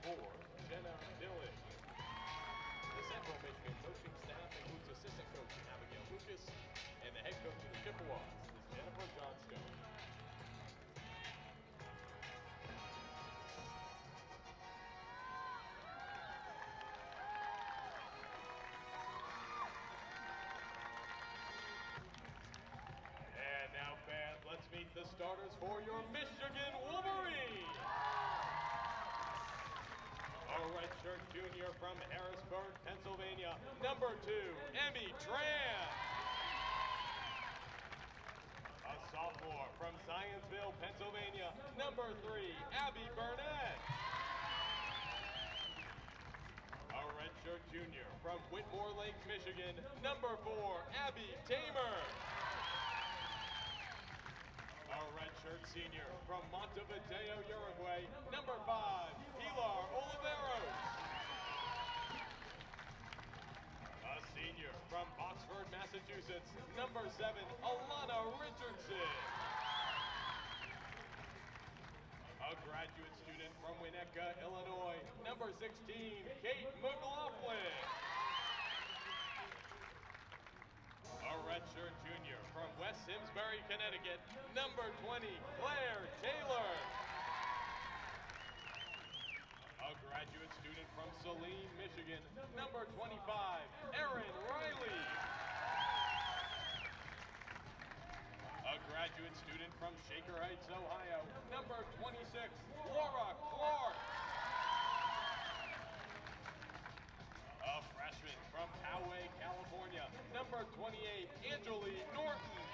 The Central Michigan coaching staff includes assistant coach Abigail Lucas, and the head coach of the Chippewas is Jennifer Johnstone. And now, fans, let's meet the starters for your Michigan Wolverines. A redshirt junior from Harrisburg, Pennsylvania, number 2, Emmy Tran. A sophomore from Zionsville, Pennsylvania, number 3, Abby Burnett. A redshirt junior from Whitmore Lake, Michigan, number 4, Abby Tamer. A redshirt senior from Montevideo, Uruguay, number 5, Pilar Oliveros. A senior from Oxford, Massachusetts, number 7, Alana Richardson. A graduate student from Winnetka, Illinois, number 16, Kate McLaughlin. A redshirt junior from West Simsbury, Connecticut, number 20, Claire Taylor. A graduate student from Saline, Michigan, number 25, Erin Riley. A graduate student from Shaker Heights, Ohio, number 26, Laura Clark. A freshman from Poway, California, number 28, Angeline Norton.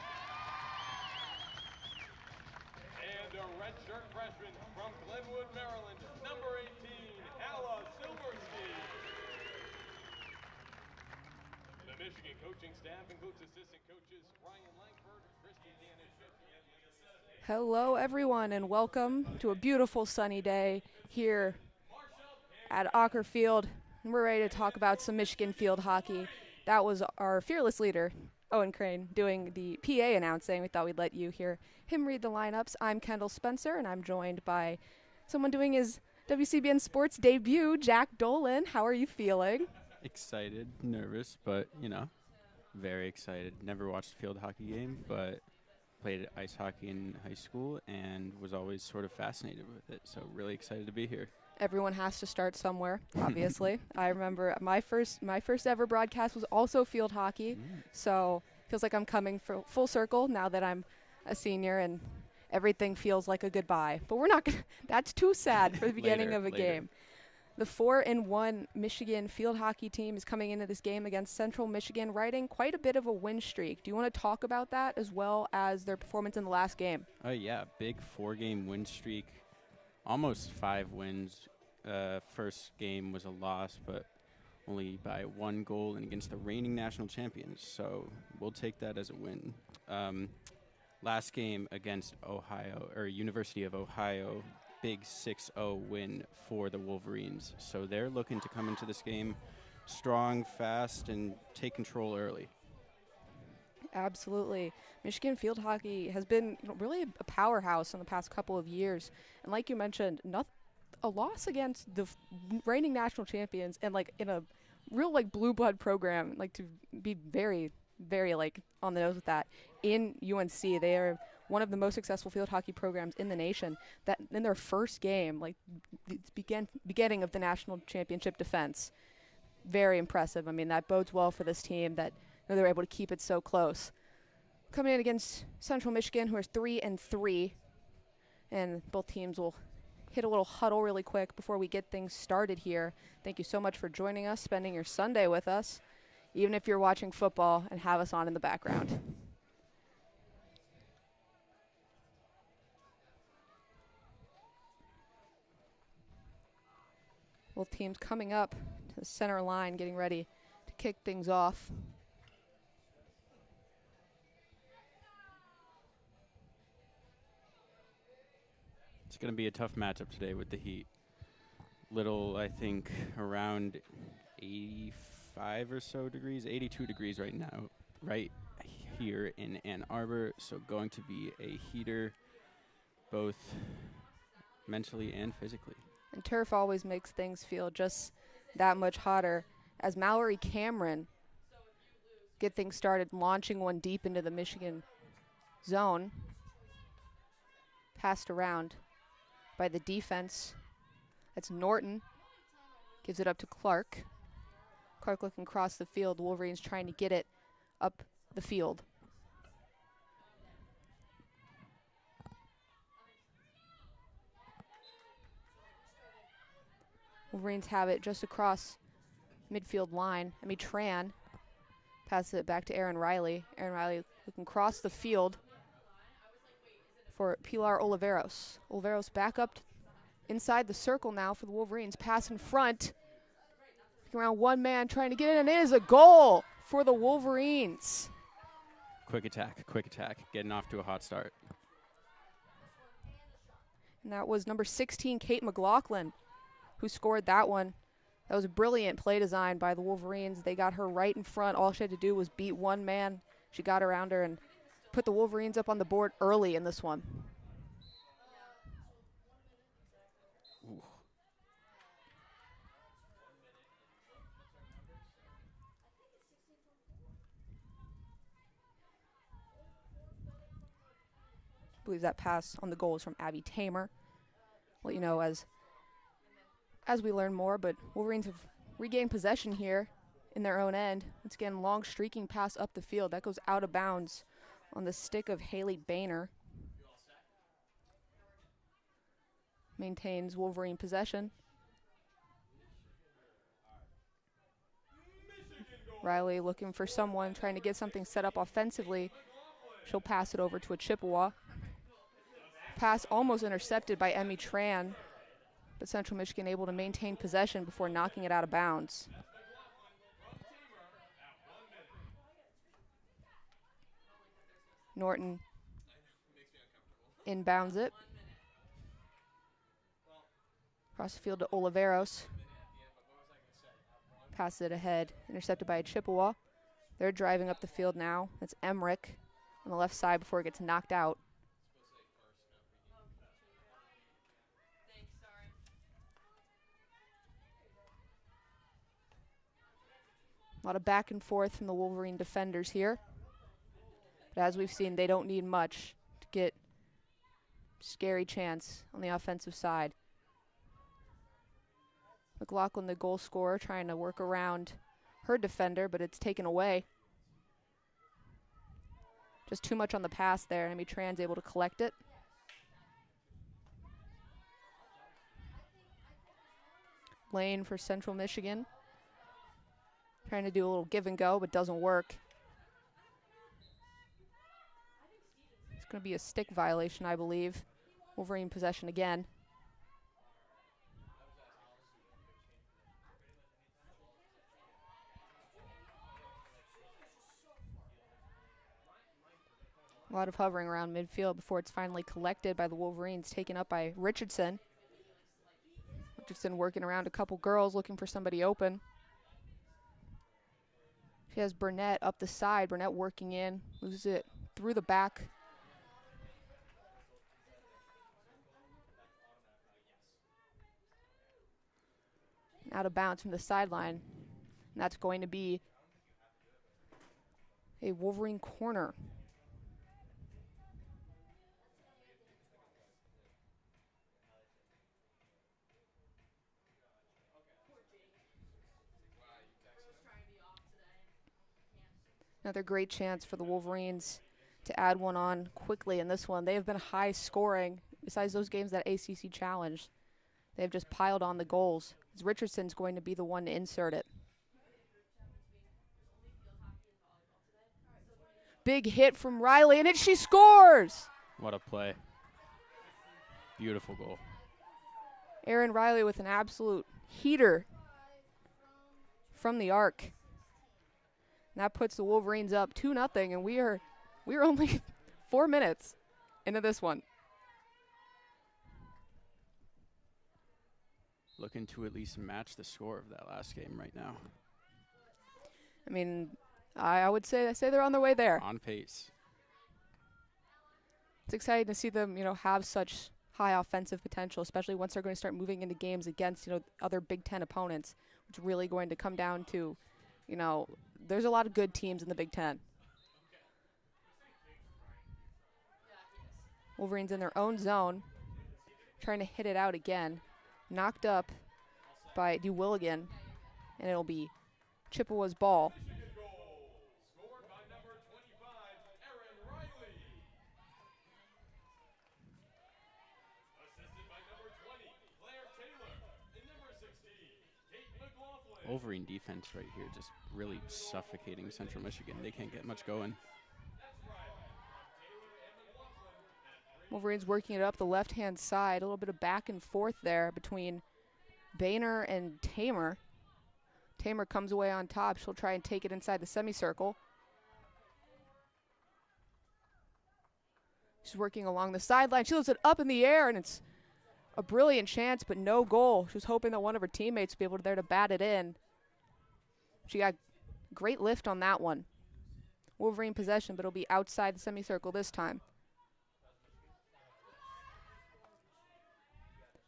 And a redshirt freshman from Glenwood, Maryland, number 18, Hala Silverstein. The Michigan coaching staff includes assistant coaches Ryan Langford, Christy Danish, and Leah. Hello, everyone, and welcome to a beautiful sunny day here at Ocker Field. We're ready to talk about some Michigan field hockey. That was our fearless leader, Owen Crane, doing the PA announcing. We thought we'd let you hear him read the lineups. I'm Kendall Spencer, and I'm joined by someone doing his WCBN Sports debut, Jack Dolan. How are you feeling? Excited, nervous, but, very excited. Never watched a field hockey game, but played ice hockey in high school and was always sort of fascinated with it. So really excited to be here. Everyone has to start somewhere, obviously. I remember my first ever broadcast was also field hockey, so feels like I'm coming full circle now that I'm a senior and everything feels like a goodbye. But we're not gonna, that's too sad for the beginning of a game. The 4-1 Michigan field hockey team is coming into this game against Central Michigan, riding quite a bit of a win streak. Do you want to talk about that as well as their performance in the last game? Yeah, big 4-game win streak, almost 5 wins. First game was a loss, but only by 1 goal and against the reigning national champions. So we'll take that as a win. Last game against University of Ohio, big 6-0 win for the Wolverines. So they're looking to come into this game strong, fast, and take control early. Absolutely. Michigan field hockey has been really a powerhouse in the past couple of years. And like you mentioned, a loss against the reigning national champions and in a real blue blood program, to be very, very on the nose with that. In UNC, they are one of the most successful field hockey programs in the nation. That in their first game, the beginning of the national championship defense, very impressive. I mean, that bodes well for this team that they're able to keep it so close. Coming in against Central Michigan, who is 3-3, and both teams will hit a little huddle really quick before we get things started here. Thank you so much for joining us, spending your Sunday with us, even if you're watching football and have us on in the background. Both teams coming up to the center line, getting ready to kick things off. It's going to be a tough matchup today with the heat. I think, around 85 or so degrees, 82 degrees right now, right here in Ann Arbor. So going to be a heater, both mentally and physically. And turf always makes things feel just that much hotter as Mallory Cameron get things started, launching one deep into the Michigan zone. Passed around by the defense. That's Norton. Gives it up to Clark. Clark looking across the field. The Wolverines trying to get it up the field. Wolverines have it just across midfield line. Tran passes it back to Aaron Riley. Aaron Riley looking across the field for Pilar Oliveros. Oliveros back up inside the circle now for the Wolverines. Pass in front. Around one man trying to get in, and it is a goal for the Wolverines. Quick attack, getting off to a hot start. And that was number 16, Kate McLaughlin, who scored that one. That was a brilliant play design by the Wolverines. They got her right in front. All she had to do was beat one man. She got around her and put the Wolverines up on the board early in this one. Ooh. I believe that pass on the goal is from Abby Tamer. Well, you know, as we learn more, but Wolverines have regained possession here in their own end. Once again, long streaking pass up the field. That goes out of bounds on the stick of Haley Boehner. Maintains Wolverine possession. Riley looking for someone, trying to get something set up offensively. She'll pass it over to a Chippewa. Pass almost intercepted by Emmy Tran, but Central Michigan able to maintain possession before knocking it out of bounds. Norton inbounds it. Across the field to Oliveros. Passes it ahead, intercepted by a Chippewa. They're driving up the field now. That's Emmerich on the left side before it gets knocked out. A lot of back and forth from the Wolverine defenders here. But as we've seen, they don't need much to get scary chance on the offensive side. McLaughlin, the goal scorer, trying to work around her defender, but it's taken away. Just too much on the pass there. Amy Tran's able to collect it. Lane for Central Michigan. Trying to do a little give and go, but doesn't work. It's going to be a stick violation, I believe. Wolverine possession again. A lot of hovering around midfield before it's finally collected by the Wolverines, taken up by Richardson. Richardson working around a couple girls, looking for somebody open. She has Burnett up the side. Burnett working in, loses it through the back. Out of bounds from the sideline. And that's going to be a Wolverine corner. Another great chance for the Wolverines to add one on quickly in this one. They have been high scoring. Besides those games that ACC challenge, they've just piled on the goals. As Richardson's going to be the one to insert it. Big hit from Riley, and she scores! What a play. Beautiful goal. Aaron Riley with an absolute heater from the arc. And that puts the Wolverines up 2-0, and we are only 4 minutes into this one. Looking to at least match the score of that last game right now. I mean, I would say they're on their way there. On pace. It's exciting to see them, have such high offensive potential, especially once they're going to start moving into games against, other Big Ten opponents. It's really going to come down to, there's a lot of good teams in the Big Ten. Wolverines in their own zone, trying to hit it out again. Knocked up by DeWilligan, and it'll be Chippewa's ball. Scored by number 25, Aaron Riley. Assisted by number 20, Claire Taylor. And number 16, Kate McLaughlin. Wolverine defense right here just really suffocating Central Michigan. They can't get much going. Wolverines working it up the left-hand side. A little bit of back and forth there between Boehner and Tamer. Tamer comes away on top. She'll try and take it inside the semicircle. She's working along the sideline. She lifts it up in the air, and it's a brilliant chance, but no goal. She was hoping that one of her teammates would be able to there to bat it in. She got great lift on that one. Wolverine possession, but it'll be outside the semicircle this time.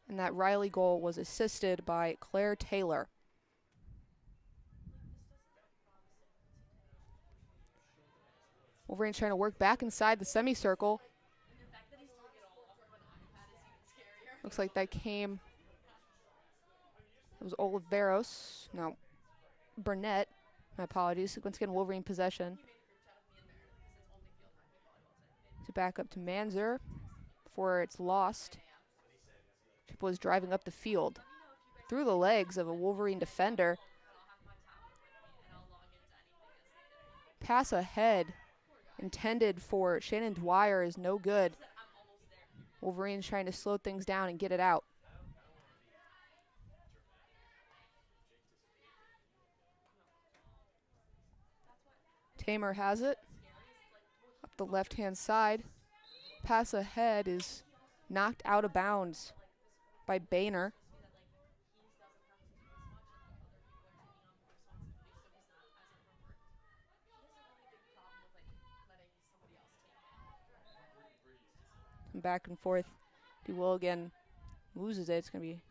And that Riley goal was assisted by Claire Taylor. Wolverines trying to work back inside the semicircle. Looks like that came. It was Oliveros. No, Burnett. My apologies. Once again, Wolverine possession. To back up to Manzer before it's lost. Was driving up the field through the legs of a Wolverine defender. Pass ahead intended for Shannon Dwyer is no good. Wolverines trying to slow things down and get it out. Tamer has it up the left-hand side. Pass ahead is knocked out of bounds by Boehner. And back and forth. DeWilligan loses it. It's going to be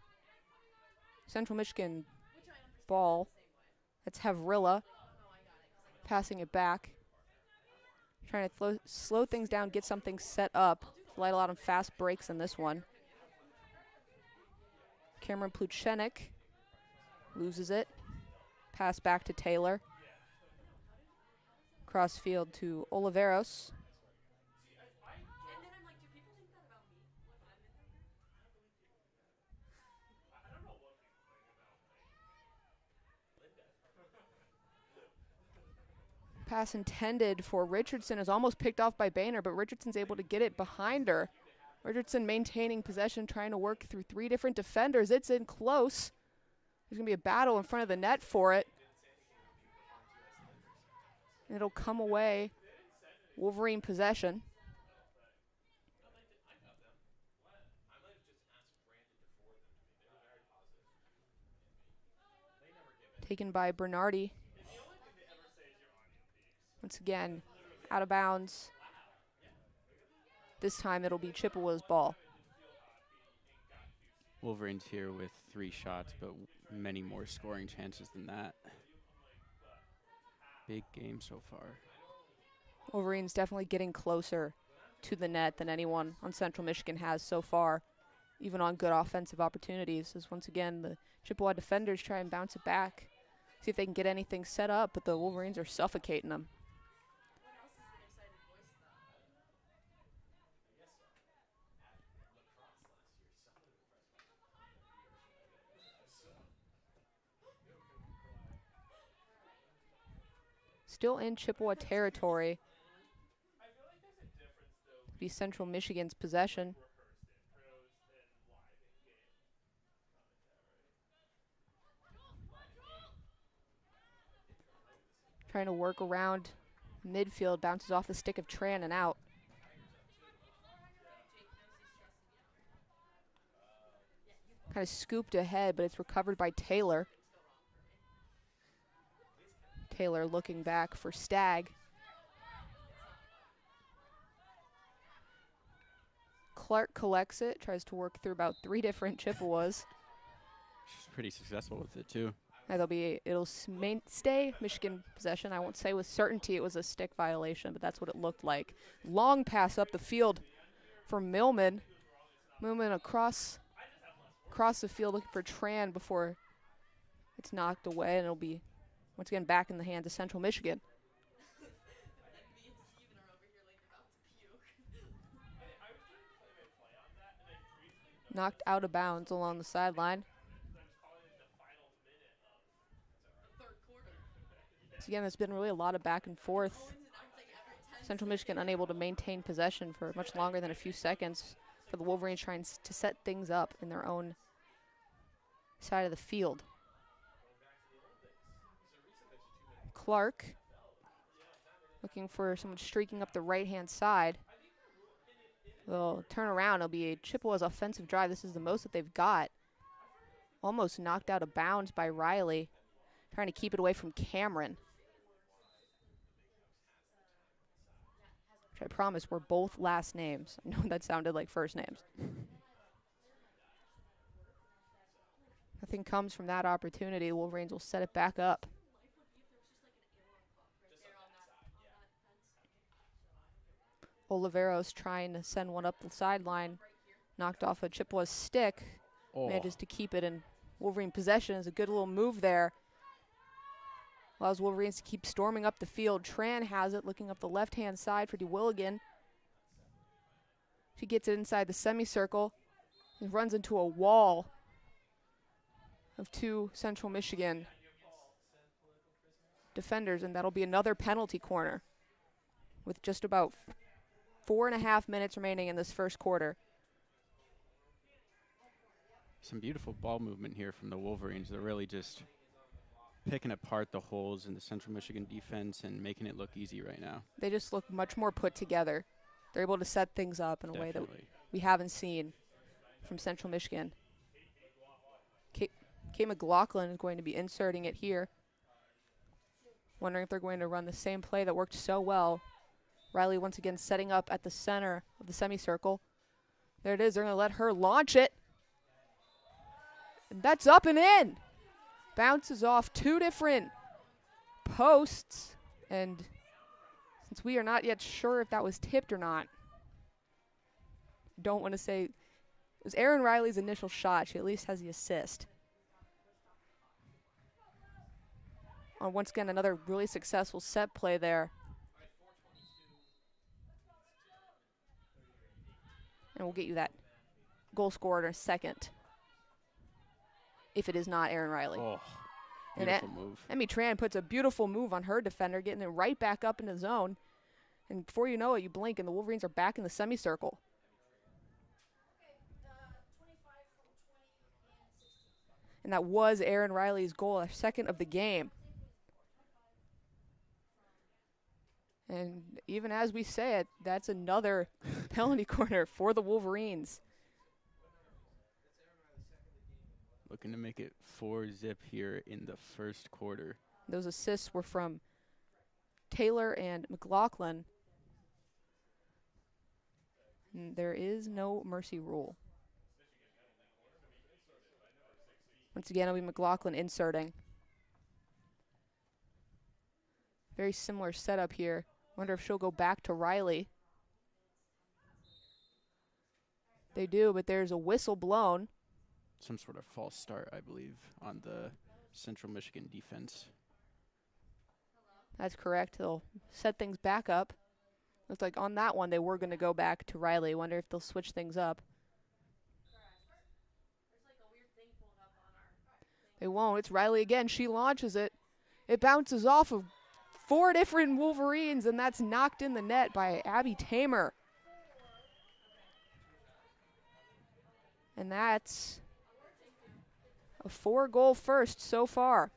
Central Michigan ball. That's Havrilla passing it back. Trying to slow things down, get something set up. Light a lot of fast breaks in this one. Cameron Pluchenik loses it. Pass back to Taylor. Cross field to Oliveros. Pass intended for Richardson is almost picked off by Boehner, but Richardson's able to get it behind her. Richardson maintaining possession, trying to work through three different defenders. It's in close. There's going to be a battle in front of the net for it. And it'll come away. Wolverine possession. Taken by Bernardi. Once again, out of bounds. This time it'll be Chippewa's ball. Wolverines here with 3 shots, but many more scoring chances than that. Big game so far. Wolverines definitely getting closer to the net than anyone on Central Michigan has so far, even on good offensive opportunities, as once again the Chippewa defenders try and bounce it back, see if they can get anything set up, but the Wolverines are suffocating them. Still in Chippewa territory. Be Central Michigan's possession. Trying to work around midfield, bounces off the stick of Tran and out. Kind of scooped ahead, but it's recovered by Taylor. Taylor looking back for Stagg. Clark collects it, tries to work through about 3 different Chippewas. She's pretty successful with it, too. And it'll stay Michigan possession. I won't say with certainty it was a stick violation, but that's what it looked like. Long pass up the field for Millman. Millman across the field looking for Tran before it's knocked away, and it'll be once again back in the hands of Central Michigan. Knocked out of bounds along the sideline. So again, there's been really a lot of back and forth. Central Michigan unable to maintain possession for much longer than a few seconds for the Wolverines trying to set things up in their own side of the field. Clark looking for someone streaking up the right-hand side. They'll turn around. It'll be a Chippewa's offensive drive. This is the most that they've got. Almost knocked out of bounds by Riley, trying to keep it away from Cameron. Which I promise were both last names. I know that sounded like first names. Nothing comes from that opportunity. Wolverines will set it back up. Oliveros trying to send one up the sideline. Knocked off a Chippewa's stick. Oh. Manages to keep it in Wolverine possession. Is a good little move there. Allows Wolverines to keep storming up the field. Tran has it, looking up the left-hand side for DeWilligan. She gets it inside the semicircle and runs into a wall of 2 Central Michigan defenders, and that'll be another penalty corner with just about 4.5 minutes remaining in this first quarter. Some beautiful ball movement here from the Wolverines. They're really just picking apart the holes in the Central Michigan defense and making it look easy right now. They just look much more put together. They're able to set things up in a way that we haven't seen from Central Michigan. Kay McLaughlin is going to be inserting it here. Wondering if they're going to run the same play that worked so well. Riley once again setting up at the center of the semicircle. There it is. They're going to let her launch it. And that's up and in. Bounces off 2 different posts. And since we are not yet sure if that was tipped or not, don't want to say. It was Erin Riley's initial shot. She at least has the assist. Once again, another really successful set play there. And we'll get you that goal scored in a second, if it is not Erin Riley. Oh, and beautiful move. Emmy Tran puts a beautiful move on her defender, getting it right back up in the zone. And before you know it, you blink, and the Wolverines are back in the semicircle. And that was Erin Riley's goal, a second of the game. And even as we say it, that's another penalty corner for the Wolverines. Looking to make it 4-zip here in the first quarter. Those assists were from Taylor and McLaughlin. And there is no mercy rule. Once again, it'll be McLaughlin inserting. Very similar setup here. Wonder if she'll go back to Riley. They do, but there's a whistle blown. Some sort of false start, I believe, on the Central Michigan defense. That's correct. They'll set things back up. Looks like on that one they were going to go back to Riley. Wonder if they'll switch things up. They won't. It's Riley again. She launches it. It bounces off of 4 different Wolverines, and that's knocked in the net by Abby Tamer. And that's a 4-goal first so far.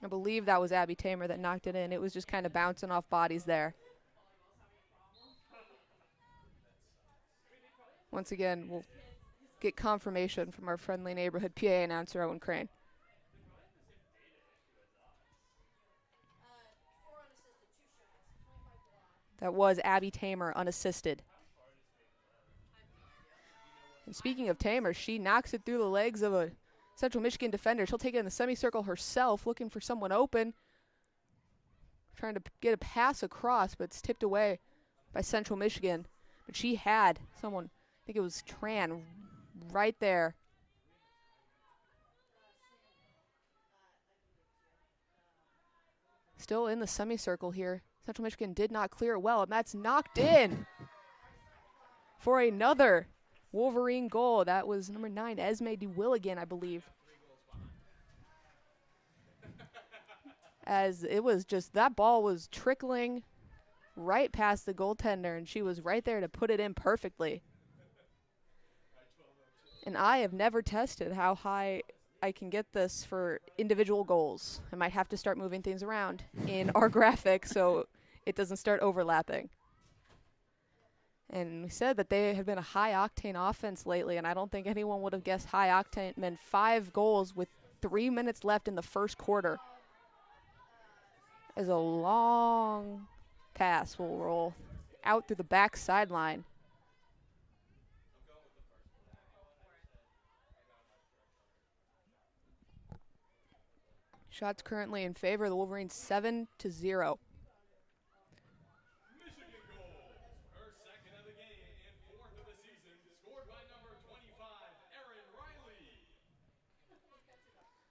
I believe that was Abby Tamer that knocked it in. It was just kind of bouncing off bodies there. Once again, we'll get confirmation from our friendly neighborhood PA announcer, Owen Crane. That was Abby Tamer unassisted. And speaking of Tamer, she knocks it through the legs of a Central Michigan defender. She'll take it in the semicircle herself, looking for someone open. Trying to get a pass across, but it's tipped away by Central Michigan. But she had someone, I think it was Tran, right there. Still in the semicircle here. Central Michigan did not clear it well, and that's knocked in for another Wolverine goal. That was number 9, Esme DeWilligan, I believe. As it was just, that ball was trickling right past the goaltender, and she was right there to put it in perfectly. And I have never tested how high I can get this for individual goals. I might have to start moving things around in our graphic so it doesn't start overlapping. And we said that they have been a high-octane offense lately, and I don't think anyone would have guessed high-octane meant 5 goals with 3 minutes left in the first quarter. As a long pass will roll out through the back sideline. Shots currently in favor of the Wolverines, 7-0. Michigan goal. Her second of the game and 4th of the season. Scored by number 25, Erin Riley.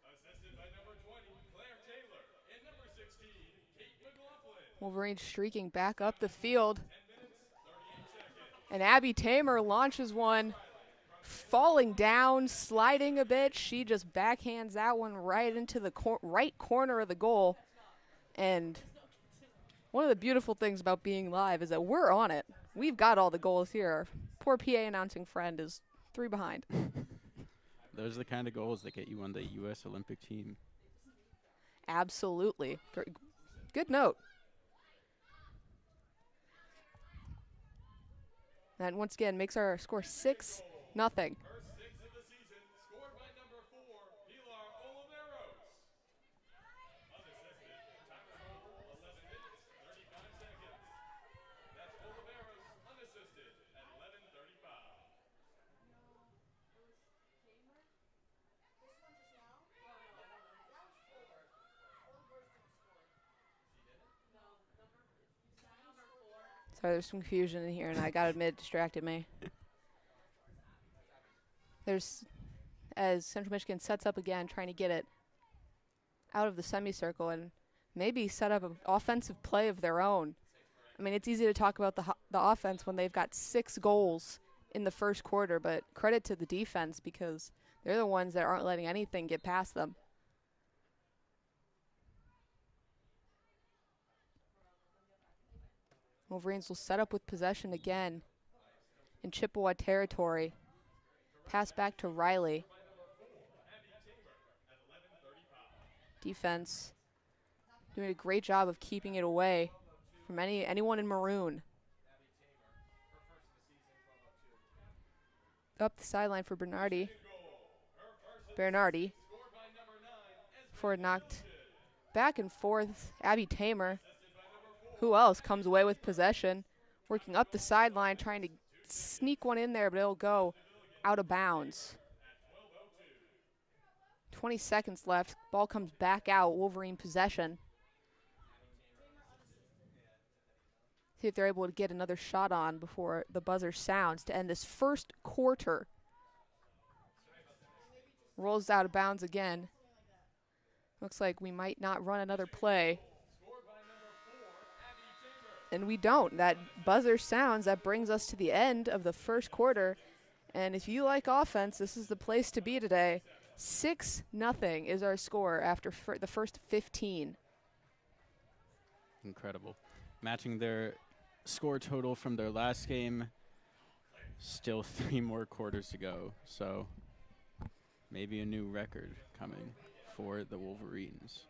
Assisted by number 20, Claire Taylor. And number 16, Kate McLaughlin. Wolverines streaking back up the field. And Abby Tamer launches one, falling down, sliding a bit. She just backhands that one right into the right corner of the goal. And one of the beautiful things about being live is that we're on it. We've got all the goals here. Our poor PA announcing friend is 3 behind. Those are the kind of goals that get you on the U.S. Olympic team. Absolutely. Good note. And once again, makes our score 6-0. Her 6th of the season. Scored by number 4, Pilar Oliveros. Unassisted. Time of goal, 11 minutes, 35 seconds. That's Oliveros unassisted at 11:35. Sorry, there's some confusion in here, and I gotta admit, it distracted me. As Central Michigan sets up again, trying to get it out of the semicircle and maybe set up an offensive play of their own. I mean, it's easy to talk about the offense when they've got 6 goals in the first quarter, but credit to the defense because they're the ones that aren't letting anything get past them. Wolverines will set up with possession again in Chippewa territory. Pass back to Riley. Defense doing a great job of keeping it away from anyone in maroon. Up the sideline for Bernardi. Before it knocked back and forth. Abby Tamer. Who else comes away with possession? Working up the sideline, trying to sneak one in there, but it'll go out of bounds. 20 seconds left. Ball comes back out. Wolverine possession. See if they're able to get another shot on before the buzzer sounds to end this first quarter. Rolls out of bounds again. Looks like we might not run another play. And we don't. That buzzer sounds. That brings us to the end of the first quarter. And if you like offense, this is the place to be today. 6-0 is our score after the first 15. Incredible. Matching their score total from their last game. Still 3 more quarters to go. So maybe a new record coming for the Wolverines.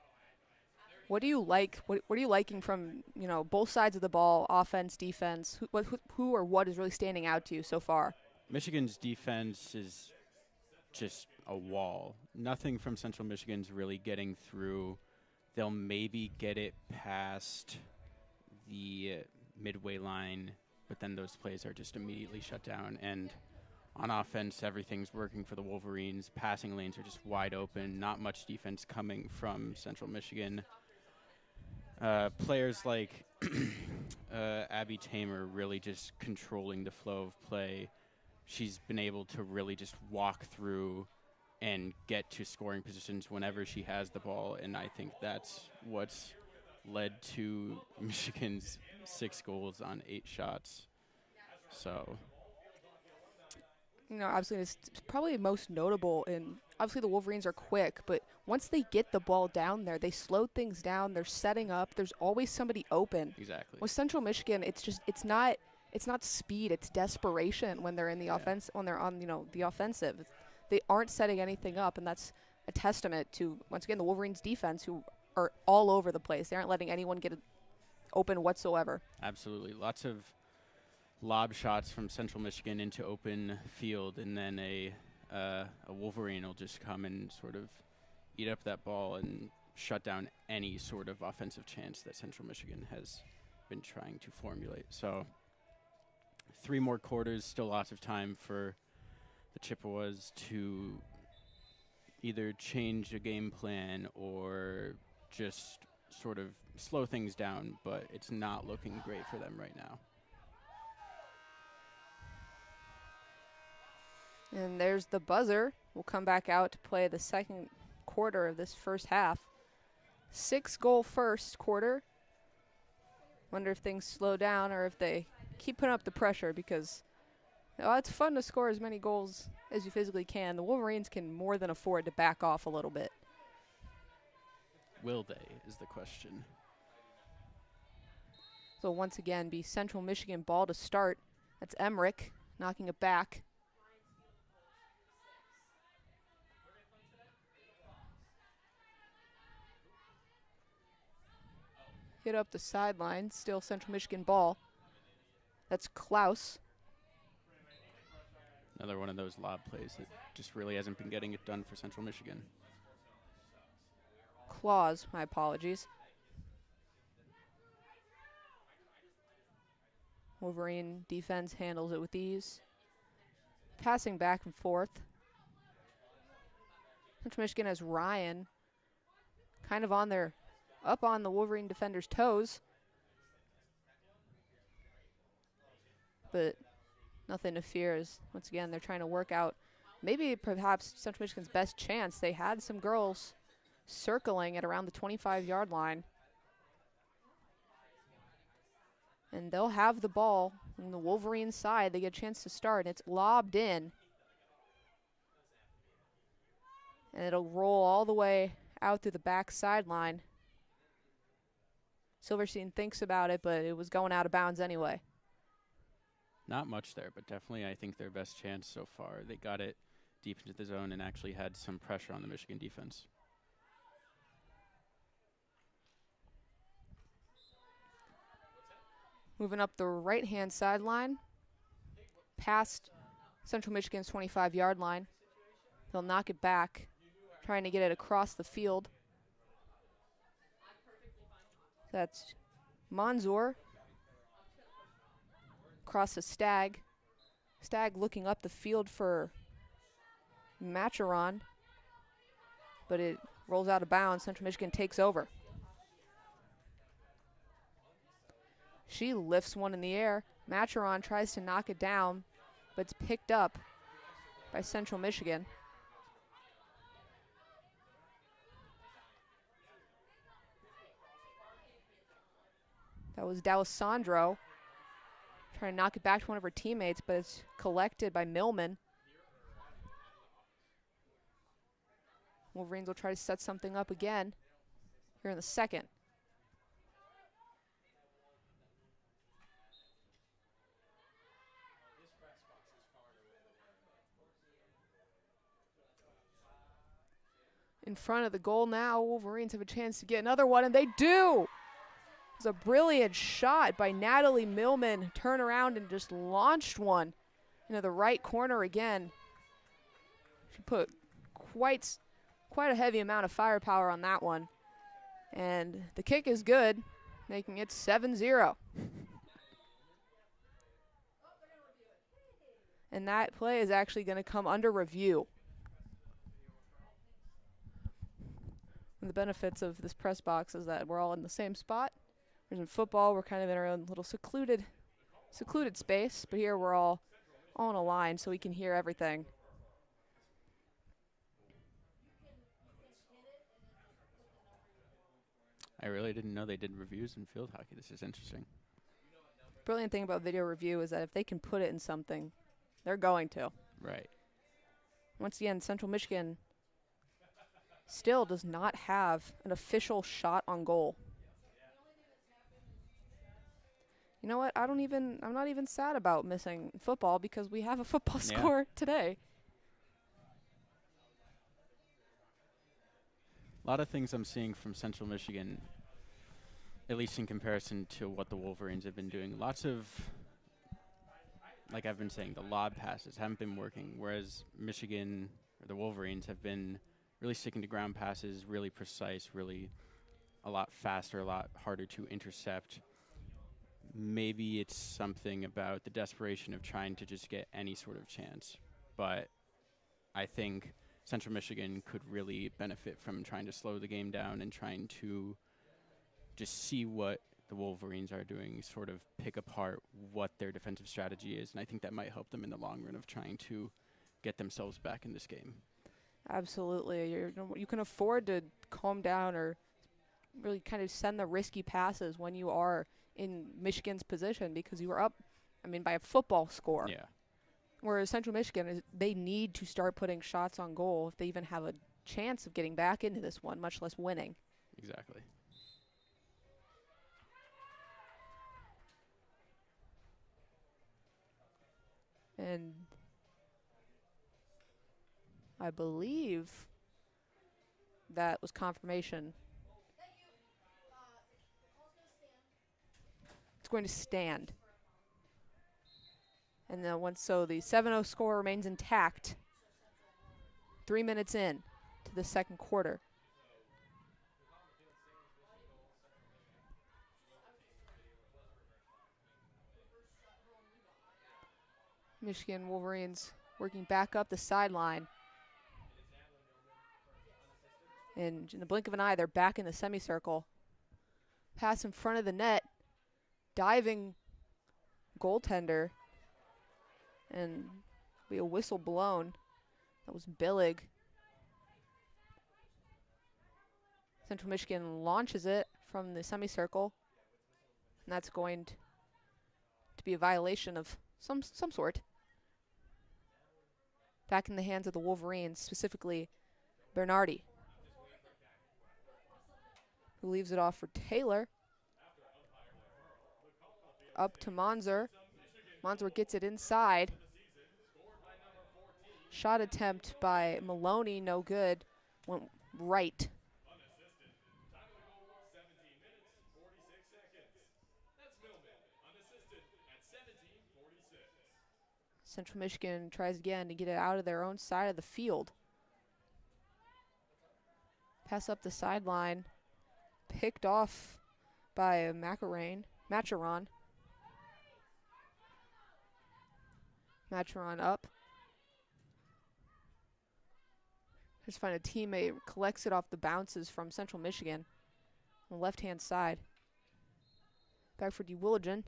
What do you like? What are you liking from both sides of the ball, offense, defense? Who or what is really standing out to you so far? Michigan's defense is just a wall. Nothing from Central Michigan's really getting through. They'll maybe get it past the midway line, but then those plays are just immediately shut down. And on offense, everything's working for the Wolverines. Passing lanes are just wide open. Not much defense coming from Central Michigan. Players like Abby Tamer really just controlling the flow of play. She's been able to really just walk through and get to scoring positions whenever she has the ball, and I think that's what's led to Michigan's 6 goals on 8 shots. So, obviously it's probably most notable, and obviously the Wolverines are quick, but once they get the ball down there, they slow things down. They're setting up. There's always somebody open. Exactly. With Central Michigan, it's not speed, it's desperation when they're in the offense, when they're on the offensive. They aren't setting anything up, and that's a testament to, once again, the Wolverines' defense, who are all over the place. They aren't letting anyone get open whatsoever. Absolutely. Lots of lob shots from Central Michigan into open field, and then a Wolverine will just come and sort of eat up that ball and shut down any sort of offensive chance that Central Michigan has been trying to formulate. So 3 more quarters, still lots of time for the Chippewas to either change a game plan or just sort of slow things down, but it's not looking great for them right now. And there's the buzzer. We'll come back out to play the second quarter of this first half. 6-goal first quarter. Wonder if things slow down or if they keep putting up the pressure, because it's fun to score as many goals as you physically can. The Wolverines can more than afford to back off a little bit. Will they, is the question. So once again, be Central Michigan ball to start. That's Emmerich knocking it back. Hit up the sideline, still Central Michigan ball. That's Klaus. Another one of those lob plays that just really hasn't been getting it done for Central Michigan. Claus, my apologies. Wolverine defense handles it with ease. Passing back and forth. Central Michigan has Ryan kind of up on the Wolverine defender's toes. But nothing to fear, as once again they're trying to work out maybe perhaps Central Michigan's best chance. They had some girls circling at around the 25-yard line. And they'll have the ball on the Wolverine side. They get a chance to start, and it's lobbed in. And it'll roll all the way out through the back sideline. Silverstein thinks about it, but it was going out of bounds anyway. Not much there, but definitely I think their best chance so far. They got it deep into the zone and actually had some pressure on the Michigan defense. Moving up the right-hand sideline, past Central Michigan's 25-yard line. They'll knock it back, trying to get it across the field. That's Monzor. Across to Stagg. Stagg looking up the field for Macheron, but it rolls out of bounds. Central Michigan takes over. She lifts one in the air. Macheron tries to knock it down, but it's picked up by Central Michigan. That was D'Alessandro trying to knock it back to one of her teammates, but it's collected by Millman. Wolverines will try to set something up again here in the second. In front of the goal now, Wolverines have a chance to get another one, and they do! It was a brilliant shot by Natalie Millman. Turn around and just launched one into the right corner again. She put quite a heavy amount of firepower on that one. And the kick is good, making it 7-0. And that play is actually going to come under review. And the benefits of this press box is that we're all in the same spot. Whereas in football, we're kind of in our own little secluded space, but here we're all on a line so we can hear everything. I really didn't know they did reviews in field hockey. This is interesting. Brilliant thing about video review is that if they can put it in something, they're going to. Right. Once again, Central Michigan still does not have an official shot on goal. You know what? I'm not even sad about missing football because we have a football score today. A lot of things I'm seeing from Central Michigan, at least in comparison to what the Wolverines have been doing. Lots of, like I've been saying, the lob passes haven't been working, whereas Michigan, or the Wolverines, have been really sticking to ground passes, really precise, really a lot faster, a lot harder to intercept. Maybe it's something about the desperation of trying to just get any sort of chance. But I think Central Michigan could really benefit from trying to slow the game down and trying to just see what the Wolverines are doing, sort of pick apart what their defensive strategy is. And I think that might help them in the long run of trying to get themselves back in this game. Absolutely. You can afford to calm down or really kind of send the risky passes when you are in Michigan's position because you are up, by a football score. Yeah. Whereas Central Michigan, they need to start putting shots on goal if they even have a chance of getting back into this one, much less winning. Exactly. And I believe that was confirmation. It's going to stand. And then the 7-0 score remains intact. 3 minutes in to the second quarter. Michigan Wolverines working back up the sideline. And in the blink of an eye, they're back in the semicircle. Pass in front of the net. Diving goaltender. And be a whistle blown. That was Billig. Central Michigan launches it from the semicircle. And that's going to be a violation of some sort. Back in the hands of the Wolverines, specifically Bernardi, who leaves it off for Taylor. Up to Monzer. Monzer gets it inside. Shot attempt by Maloney, no good. Went right. Central Michigan tries again to get it out of their own side of the field. Pass up the sideline. Picked off by Macaron. Macheron up. Just find a teammate, collects it off the bounces from Central Michigan on the left-hand side. Back for DeWilligen.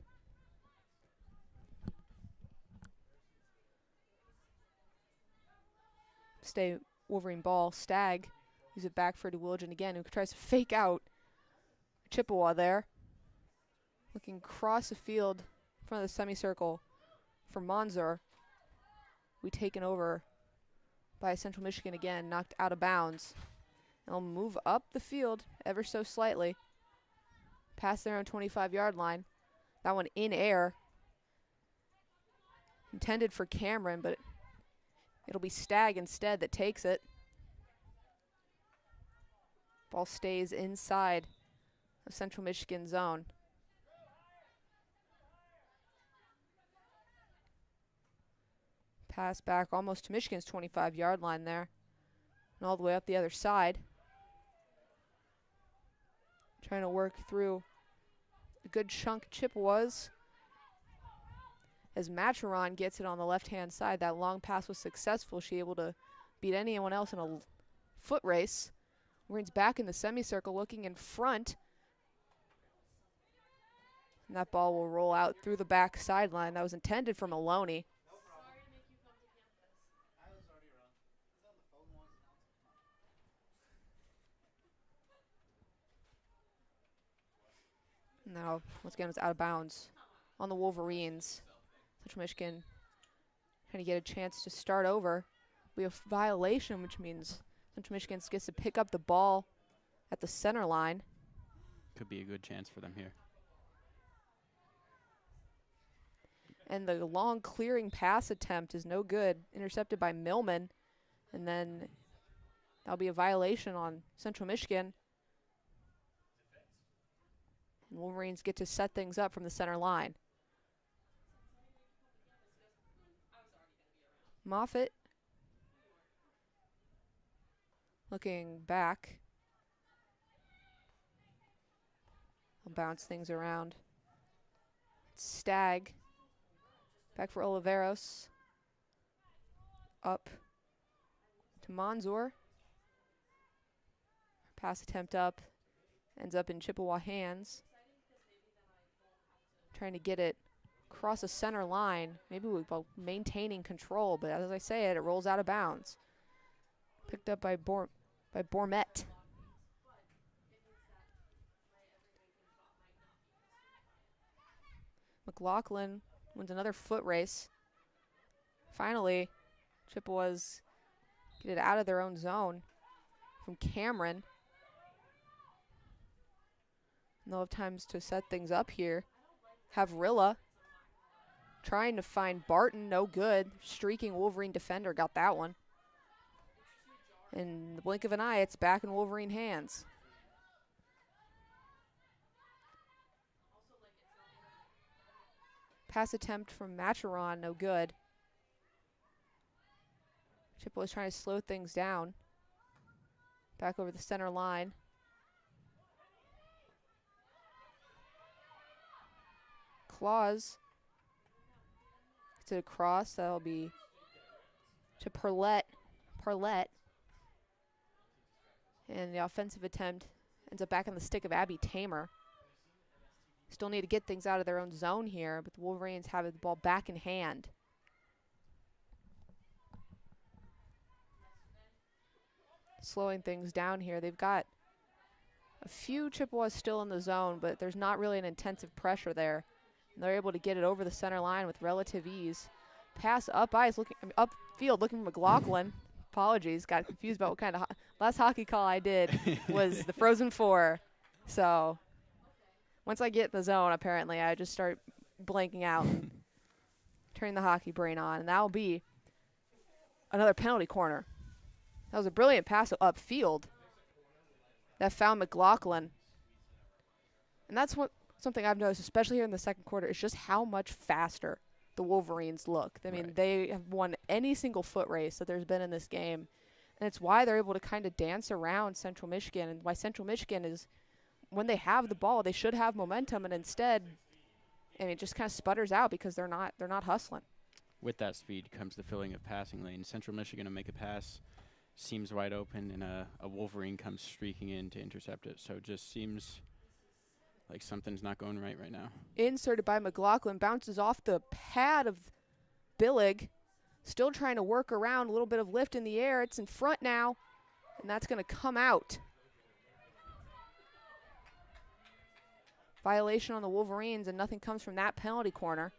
Stay Wolverine ball. Stagg use it back for DeWilligen again, who tries to fake out Chippewa there. Looking across the field in front of the semicircle for Monzer. We taken over by Central Michigan again, knocked out of bounds. And they'll move up the field ever so slightly. Past their own 25-yard line. That one in air. Intended for Cameron, but it'll be Stagg instead that takes it. Ball stays inside of Central Michigan zone. Pass back almost to Michigan's 25-yard line there. And all the way up the other side. Trying to work through a good chunk of Chippewas. as Maturon gets it on the left-hand side. That long pass was successful. She able to beat anyone else in a foot race. Wolverines back in the semicircle, looking in front. And that ball will roll out through the back sideline. That was intended for Maloney. Now, once again, it's out of bounds on the Wolverines. Central Michigan trying to get a chance to start over. We have violation, which means Central Michigan gets to pick up the ball at the center line. Could be a good chance for them here. And the long clearing pass attempt is no good, intercepted by Millman. And then that'll be a violation on Central Michigan. And Wolverines get to set things up from the center line. Moffitt looking back. I'll bounce things around. Stagg back for Oliveros. Up to Monzor. Pass attempt up. Ends up in Chippewa hands. Trying to get it across the center line, maybe while maintaining control, but as I say it rolls out of bounds. Picked up by Bourmet. McLaughlin wins another foot race. Finally, Chippewas get it out of their own zone from Cameron. And they'll have times to set things up here. Have Rilla trying to find Barton, no good. Streaking Wolverine defender, got that one. In the blink of an eye, it's back in Wolverine hands. Pass attempt from Maturon, no good. Chippewas trying to slow things down. Back over the center line. Claus gets it across. That'll be to Parlett. And the offensive attempt ends up back on the stick of Abby Tamer. Still need to get things out of their own zone here, but the Wolverines have the ball back in hand. Slowing things down here. They've got a few Chippewas still in the zone, but there's not really an intensive pressure there. And they're able to get it over the center line with relative ease. Pass up ice, upfield, looking for McLaughlin. Apologies, got confused about what kind of last hockey call I did was the Frozen Four. So once I get in the zone, apparently, I just start blanking out and turning the hockey brain on. And that'll be another penalty corner. That was a brilliant pass upfield that found McLaughlin. And that's something I've noticed, especially here in the second quarter, is just how much faster the Wolverines look. I mean, They have won any single foot race that there's been in this game. And it's why they're able to kind of dance around Central Michigan, and why Central Michigan is, when they have the ball, they should have momentum, and instead, I mean, it just kind of sputters out because they're not hustling. With that speed comes the filling of passing lanes. Central Michigan to make a pass seems wide open, and a Wolverine comes streaking in to intercept it. So it just seems like something's not going right now. Inserted by McLaughlin, bounces off the pad of Billig. Still trying to work around, a little bit of lift in the air. It's in front now, and that's going to come out. Violation on the Wolverines, and nothing comes from that penalty corner.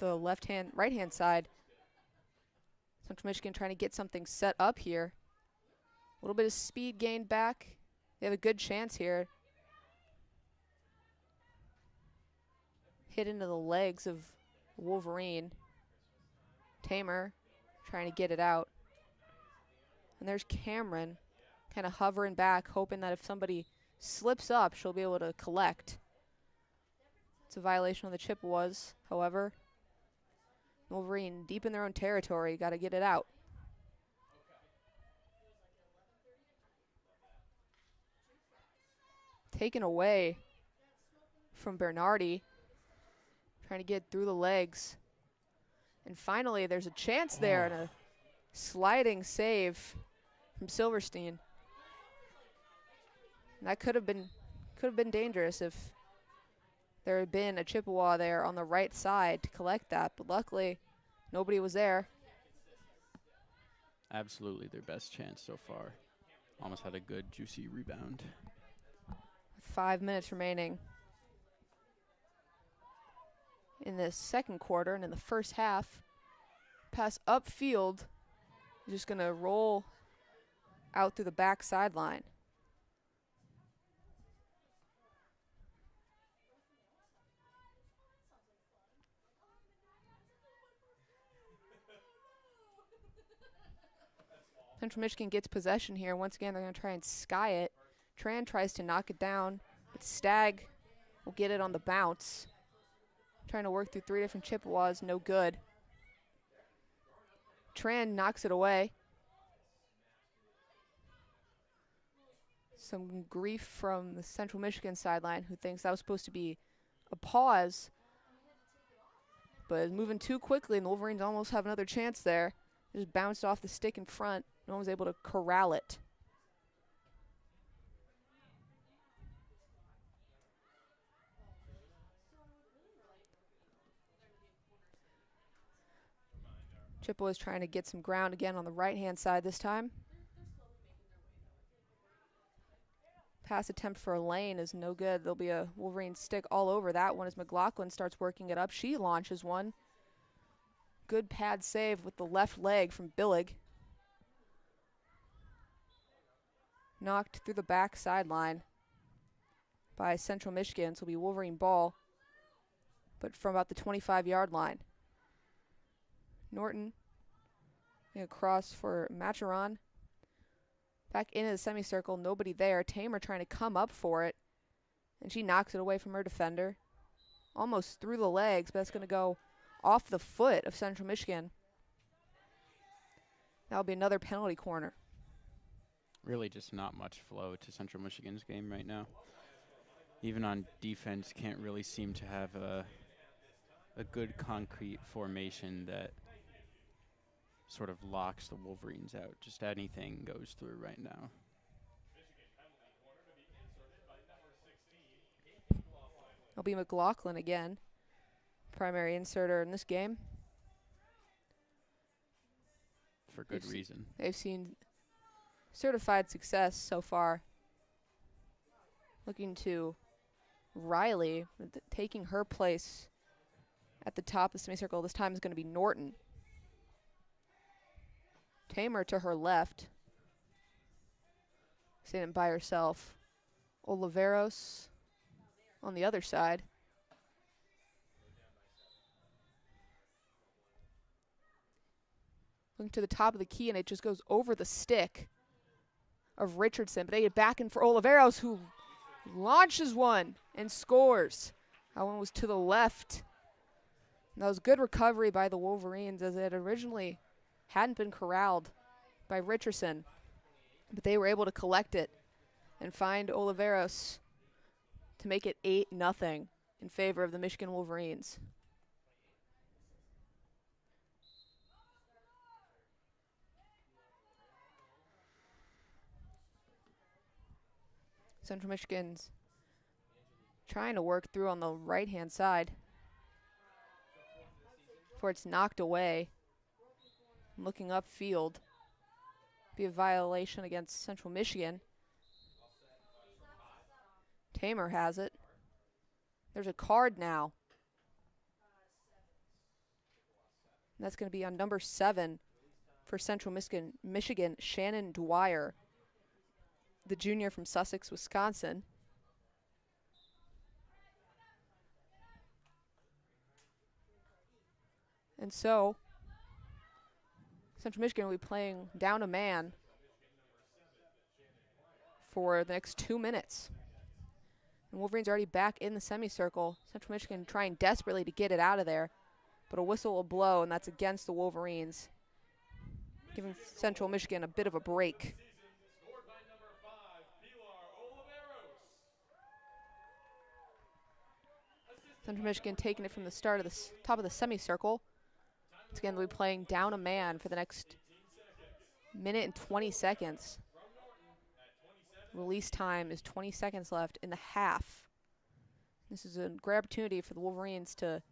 The right-hand side. Central Michigan trying to get something set up here. A little bit of speed gained back. They have a good chance here. Hit into the legs of Wolverine. Tamer trying to get it out. And there's Cameron kind of hovering back, hoping that if somebody slips up, she'll be able to collect. It's a violation of the Chippewas, however. Wolverine deep in their own territory. Got to get it out. Taken away from Bernardi. Trying to get through the legs. And finally, there's a chance there and a sliding save from Silverstein. And that could have been dangerous if there had been a Chippewa there on the right side to collect that, but luckily nobody was there. Absolutely their best chance so far. Almost had a good, juicy rebound. 5 minutes remaining in the second quarter, and in the first half, pass upfield, just going to roll out through the back sideline. Central Michigan gets possession here. Once again, they're going to try and sky it. Tran tries to knock it down, but Stagg will get it on the bounce. Trying to work through 3 different Chippewas, no good. Tran knocks it away. Some grief from the Central Michigan sideline, who thinks that was supposed to be a pause, but is moving too quickly, and the Wolverines almost have another chance there. Just bounced off the stick in front. No one was able to corral it. Chippewa is trying to get some ground again on the right-hand side this time. Pass attempt for a lane is no good. There'll be a Wolverine stick all over that one as McLaughlin starts working it up. She launches one. Good pad save with the left leg from Billig. Knocked through the back sideline by Central Michigan. So it'll be Wolverine ball, but from about the 25-yard line. Norton across for Macheron. Back into the semicircle, nobody there. Tamer trying to come up for it, and she knocks it away from her defender. Almost through the legs, but that's going to go off the foot of Central Michigan. That'll be another penalty corner. Really just not much flow to Central Michigan's game right now. Even on defense, can't really seem to have a good concrete formation that sort of locks the Wolverines out. Just anything goes through right now. It'll be McLaughlin again, primary inserter in this game. For good reason. They've seen certified success so far. Looking to Riley, taking her place at the top of the semicircle. This time is going to be Norton. Tamer to her left. Standing by herself. Oliveros on the other side. Looking to the top of the key, and it just goes over the stick of Richardson. But they get back in for Oliveros, who launches one and scores. That one was to the left. And that was good recovery by the Wolverines, as it originally hadn't been corralled by Richardson, but they were able to collect it and find Oliveros to make it 8-0 in favor of the Michigan Wolverines. Central Michigan's trying to work through on the right-hand side before it's knocked away. Looking upfield. Be a violation against Central Michigan. Tamer has it. There's a card now. And that's going to be on number 7 for Central Michigan, Shannon Dwyer, the junior from Sussex, Wisconsin. And so Central Michigan will be playing down a man for the next 2 minutes. And Wolverines are already back in the semicircle. Central Michigan trying desperately to get it out of there. but a whistle will blow, and that's against the Wolverines, giving Central Michigan a bit of a break. Scored by number 5, Pilar Oliveros. Central Michigan taking it from the start of the top of the semicircle. Once again, they'll be playing down a man for the next minute and 20 seconds. Release time is 20 seconds left in the half. This is a great opportunity for the Wolverines to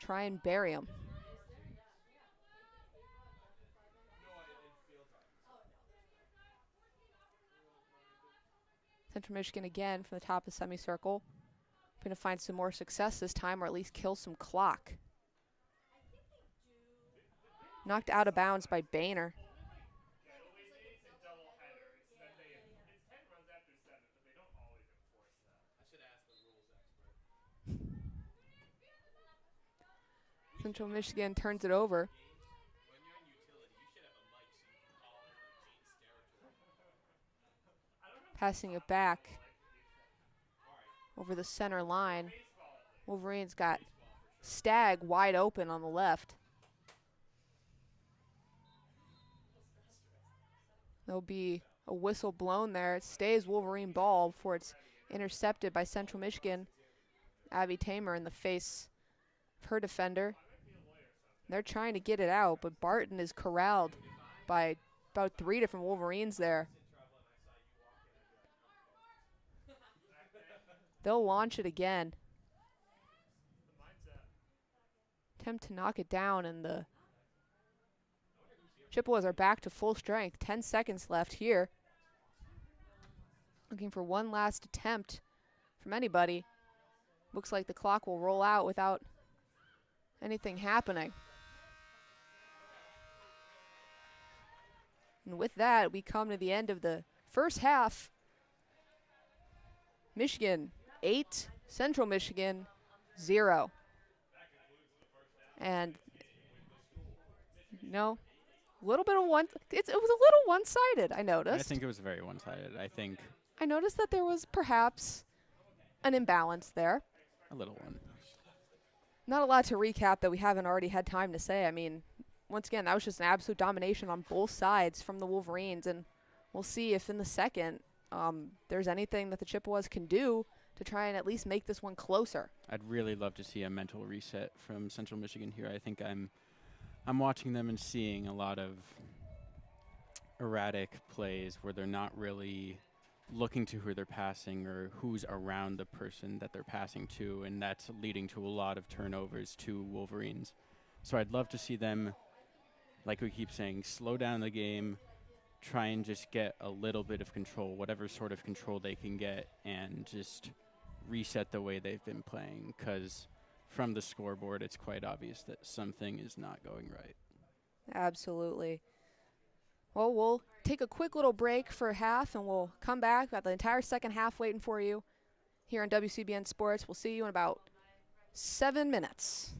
try and bury them. Central Michigan again from the top of the semicircle. Going to find some more success this time, or at least kill some clock. Knocked out of bounds by Boehner. Central Michigan turns it over. Passing it back over the center line. Wolverines got Stagg wide open on the left. There'll be a whistle blown there. It stays Wolverine ball before it's intercepted by Central Michigan. Abby Tamer in the face of her defender. They're trying to get it out, but Barton is corralled by about 3 different Wolverines there. They'll launch it again. Attempt to knock it down, and the Chippewas are back to full strength. 10 seconds left here. Looking for one last attempt from anybody. Looks like the clock will roll out without anything happening. And with that, we come to the end of the first half. Michigan 8, Central Michigan 0. And a little bit of it was a little one-sided, I noticed. I think it was very one-sided. I noticed that there was perhaps an imbalance there. A little one. Not a lot to recap that we haven't already had time to say. I mean, once again, that was just an absolute domination on both sides from the Wolverines, and we'll see if in the second there's anything that the Chippewas can do to try and at least make this one closer. I'd really love to see a mental reset from Central Michigan here. I think I'm watching them and seeing a lot of erratic plays where they're not really looking to who they're passing or who's around the person that they're passing to, and that's leading to a lot of turnovers to Wolverines. So I'd love to see them, like we keep saying, slow down the game, try and just get a little bit of control, whatever sort of control they can get, and just reset the way they've been playing, because from the scoreboard it's quite obvious that something is not going right. Absolutely. Well, we'll take a quick little break for half, and we'll come back. Got the entire second half waiting for you here on WCBN Sports. We'll see you in about 7 minutes.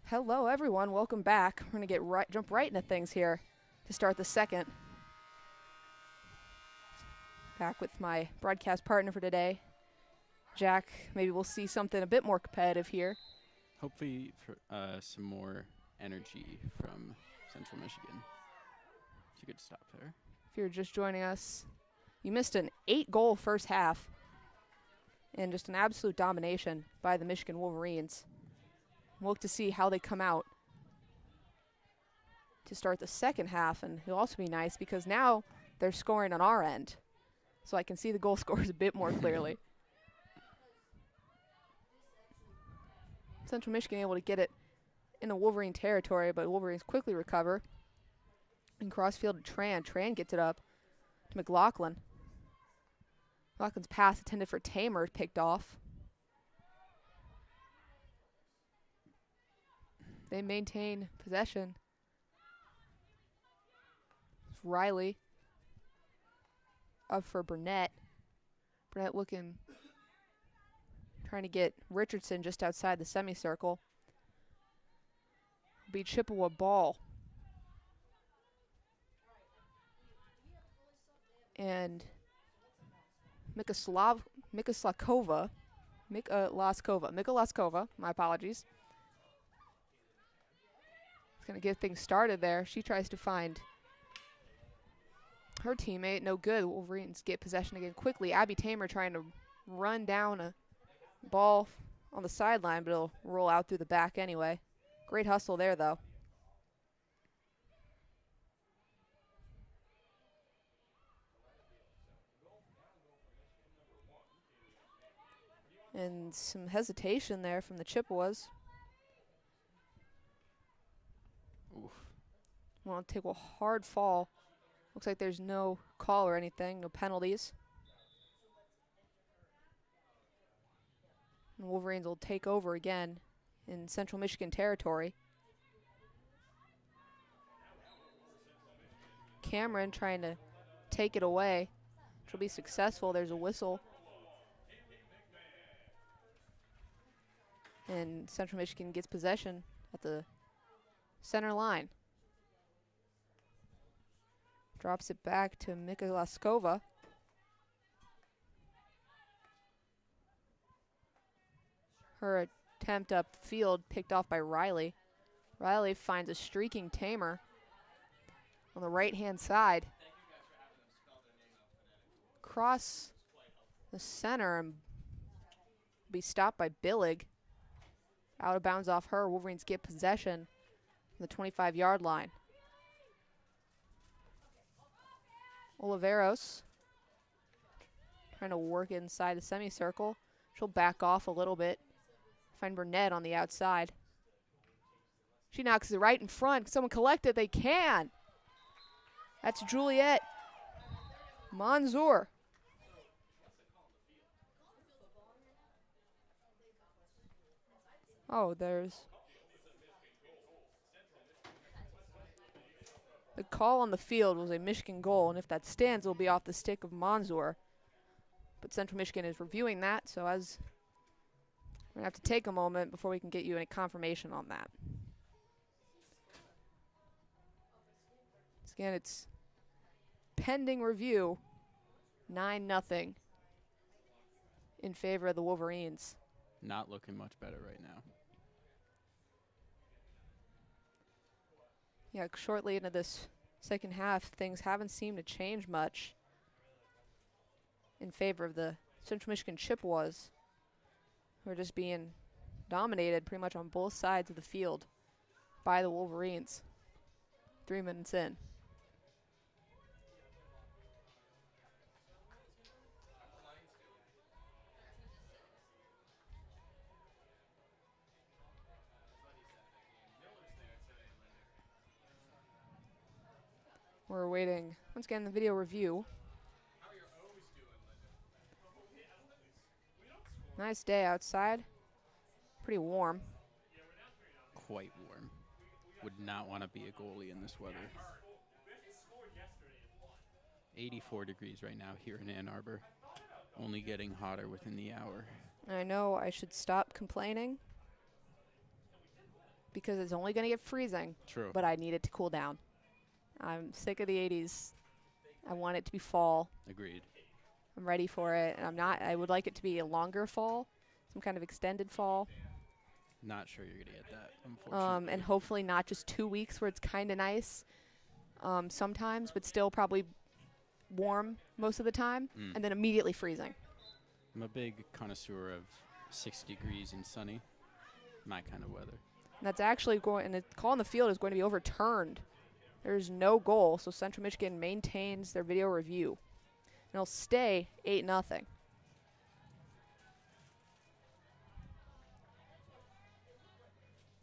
Hello, everyone. Welcome back. We're going to jump right into things here to start the second. Back with my broadcast partner for today, Jack. Maybe we'll see something a bit more competitive here. Hopefully for some more energy from Central Michigan. It's a good stop there. If you're just joining us, you missed an 8-goal first half and just an absolute domination by the Michigan Wolverines. We'll look to see how they come out to start the second half, and it'll also be nice because now they're scoring on our end, so I can see the goal scores a bit more clearly. Central Michigan able to get it in the Wolverine territory, but Wolverines quickly recover. And crossfield to Tran. Tran gets it up to McLaughlin. McLaughlin's pass intended for Tamer picked off. They maintain possession. It's Riley up for Burnett. Burnett trying to get Richardson just outside the semicircle. Be Chippewa ball. And Mika Laskova, my apologies. It's going to get things started there. She tries to find her teammate. No good. Wolverines get possession again quickly. Abby Tamer trying to run down a ball on the sideline, but it'll roll out through the back anyway. Great hustle there, though. And some hesitation there from the Chippewas. Oof. Want to take a hard fall. Looks like there's no call or anything, no penalties. And the Wolverines will take over again in Central Michigan territory. Cameron trying to take it away, which will be successful. There's a whistle. And Central Michigan gets possession at the center line. Drops it back to Mika Laskova. Her attempt upfield picked off by Riley. Riley finds a streaking Tamer on the right-hand side. Cross the center and be stopped by Billig. Out of bounds off her. Wolverines get possession on the 25-yard line. Oliveros trying to work inside the semicircle. She'll back off a little bit. Find Burnett on the outside. She knocks it right in front. Can someone collect it? They can. That's Juliet Manzour. Oh, there's the call on the field was a Michigan goal, and if that stands, it'll be off the stick of Manzour. But Central Michigan is reviewing that, so we're going to have to take a moment before we can get you any confirmation on that. Again, it's pending review, 9-0 in favor of the Wolverines. Not looking much better right now. Yeah, shortly into this second half, things haven't seemed to change much in favor of the Central Michigan Chippewas, who are just being dominated pretty much on both sides of the field by the Wolverines. 3 minutes in. We're waiting, once again, the video review. Nice day outside. Pretty warm. Quite warm. Would not want to be a goalie in this weather. 84 degrees right now here in Ann Arbor. Only getting hotter within the hour. I know I should stop complaining because it's only going to get freezing. True. But I need it to cool down. I'm sick of the 80s. I want it to be fall. Agreed. I'm ready for it, and I would like it to be a longer fall, some kind of extended fall. Not sure you're going to get that, unfortunately. And hopefully not just 2 weeks where it's kind of nice sometimes, but still probably warm most of the time, and then immediately freezing. I'm a big connoisseur of 60 degrees and sunny, my kind of weather. And that's actually going, and the call on the field is going to be overturned. There's no goal, so Central Michigan maintains their video review. And it'll stay 8-0.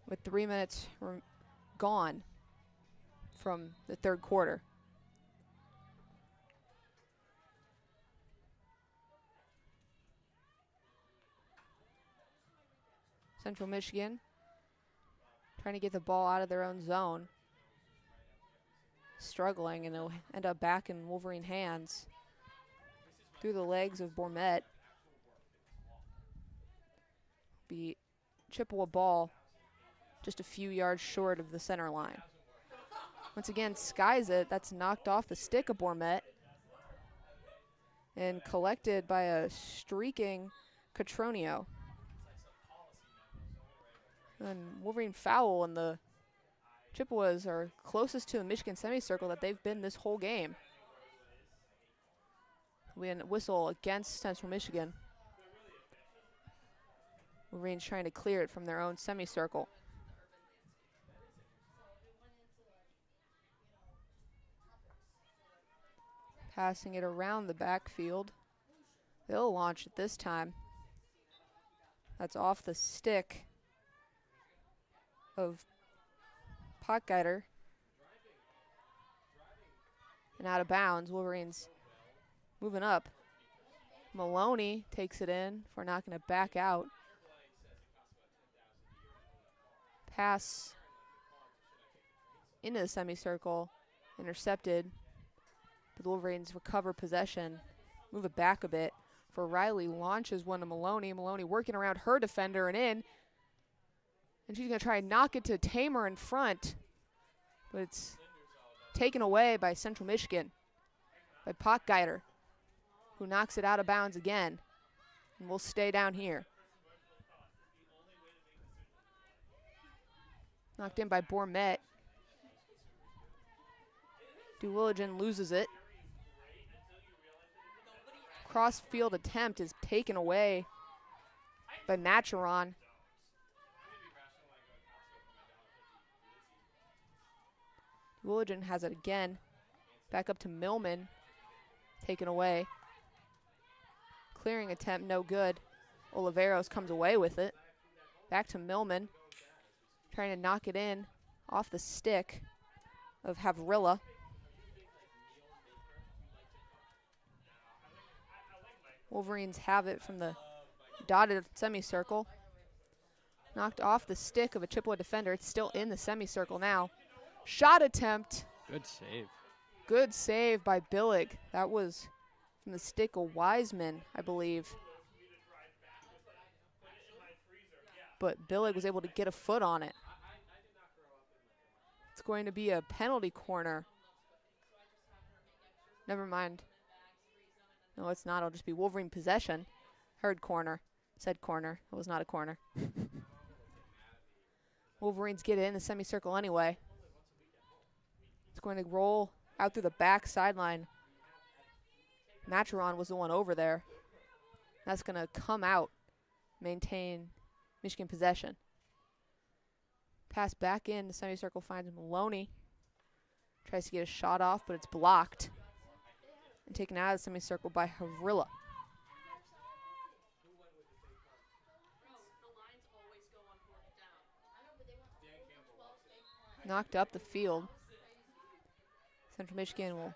With 3 minutes gone from the third quarter. Central Michigan trying to get the ball out of their own zone. Struggling, and it'll end up back in Wolverine hands through the legs of Bourmet. Be Chippewa ball just a few yards short of the center line. Once again, skies it. That's knocked off the stick of Bourmet and collected by a streaking Catronio. And Wolverine foul, and the Chippewas are closest to the Michigan semicircle that they've been this whole game. We had a whistle against Central Michigan. Wolverines trying to clear it from their own semicircle. Passing it around the backfield. They'll launch it this time. That's off the stick of Potgieter. And out of bounds. Wolverines moving up. Maloney takes it in for not going to back out. Pass into the semicircle. Intercepted. But the Wolverines recover possession. Move it back a bit. For Riley launches one to Maloney. Maloney working around her defender and in. And she's going to try and knock it to Tamer in front. But it's taken away by Central Michigan. By Potgieter, who knocks it out of bounds again. And we'll stay down here. Knocked in by Bourmet. Duwilligen loses it. Cross-field attempt is taken away by Matcheron. Duwilligen has it again. Back up to Millman. Taken away. Clearing attempt, no good. Oliveros comes away with it. Back to Millman. Trying to knock it in off the stick of Havrilla. Wolverines have it from the dotted semicircle. Knocked off the stick of a Chippewa defender. It's still in the semicircle now. Shot attempt. Good save. Good save by Billig. That was from the stick of Wiseman, I believe. But Billig was able to get a foot on it. It's going to be a penalty corner. Never mind. No, it's not. It'll just be Wolverine possession. Heard corner. Said corner. It was not a corner. Wolverines get it in the semicircle anyway. It's going to roll out through the back sideline. Matcheron was the one over there. That's going to come out. Maintain Michigan possession. Pass back in. The semicircle finds Maloney. Tries to get a shot off, but it's blocked. And taken out of the semicircle by Havrilla. Knocked up the field. Central Michigan will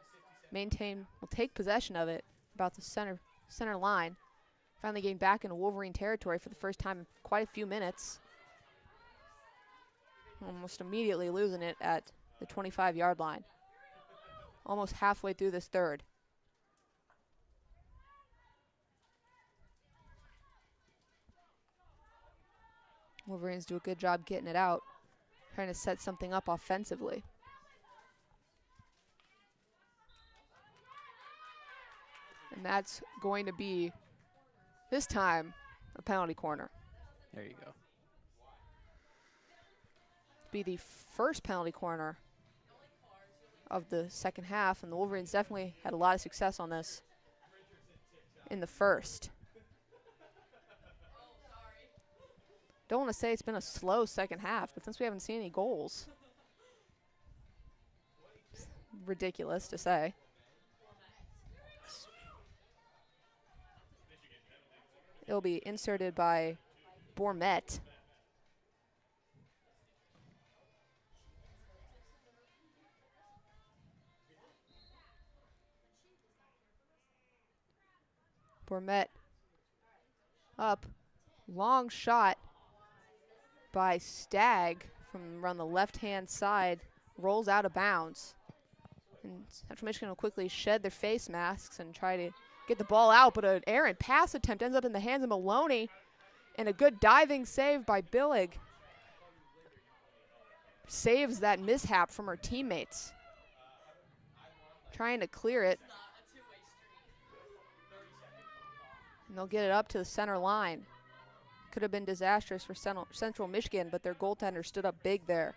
take possession of it about the center line. Finally getting back into Wolverine territory for the first time in quite a few minutes. Almost immediately losing it at the 25-yard line. Almost halfway through this third. Wolverines do a good job getting it out. trying to set something up offensively. And that's going to be, this time, a penalty corner. There you go. Be the first penalty corner of the second half, and the Wolverines definitely had a lot of success on this in the first. Don't want to say it's been a slow second half, but since we haven't seen any goals, it's ridiculous to say. It'll be inserted by Bourmet. Bourmet up, long shot by Stagg from around the left-hand side, rolls out of bounds. And Central Michigan will quickly shed their face masks and try to get the ball out, but an errant pass attempt ends up in the hands of Maloney, and a good diving save by Billig saves that mishap from her teammates. Trying to clear it. And they'll get it up to the center line. Could have been disastrous for Central Michigan, but their goaltender stood up big there.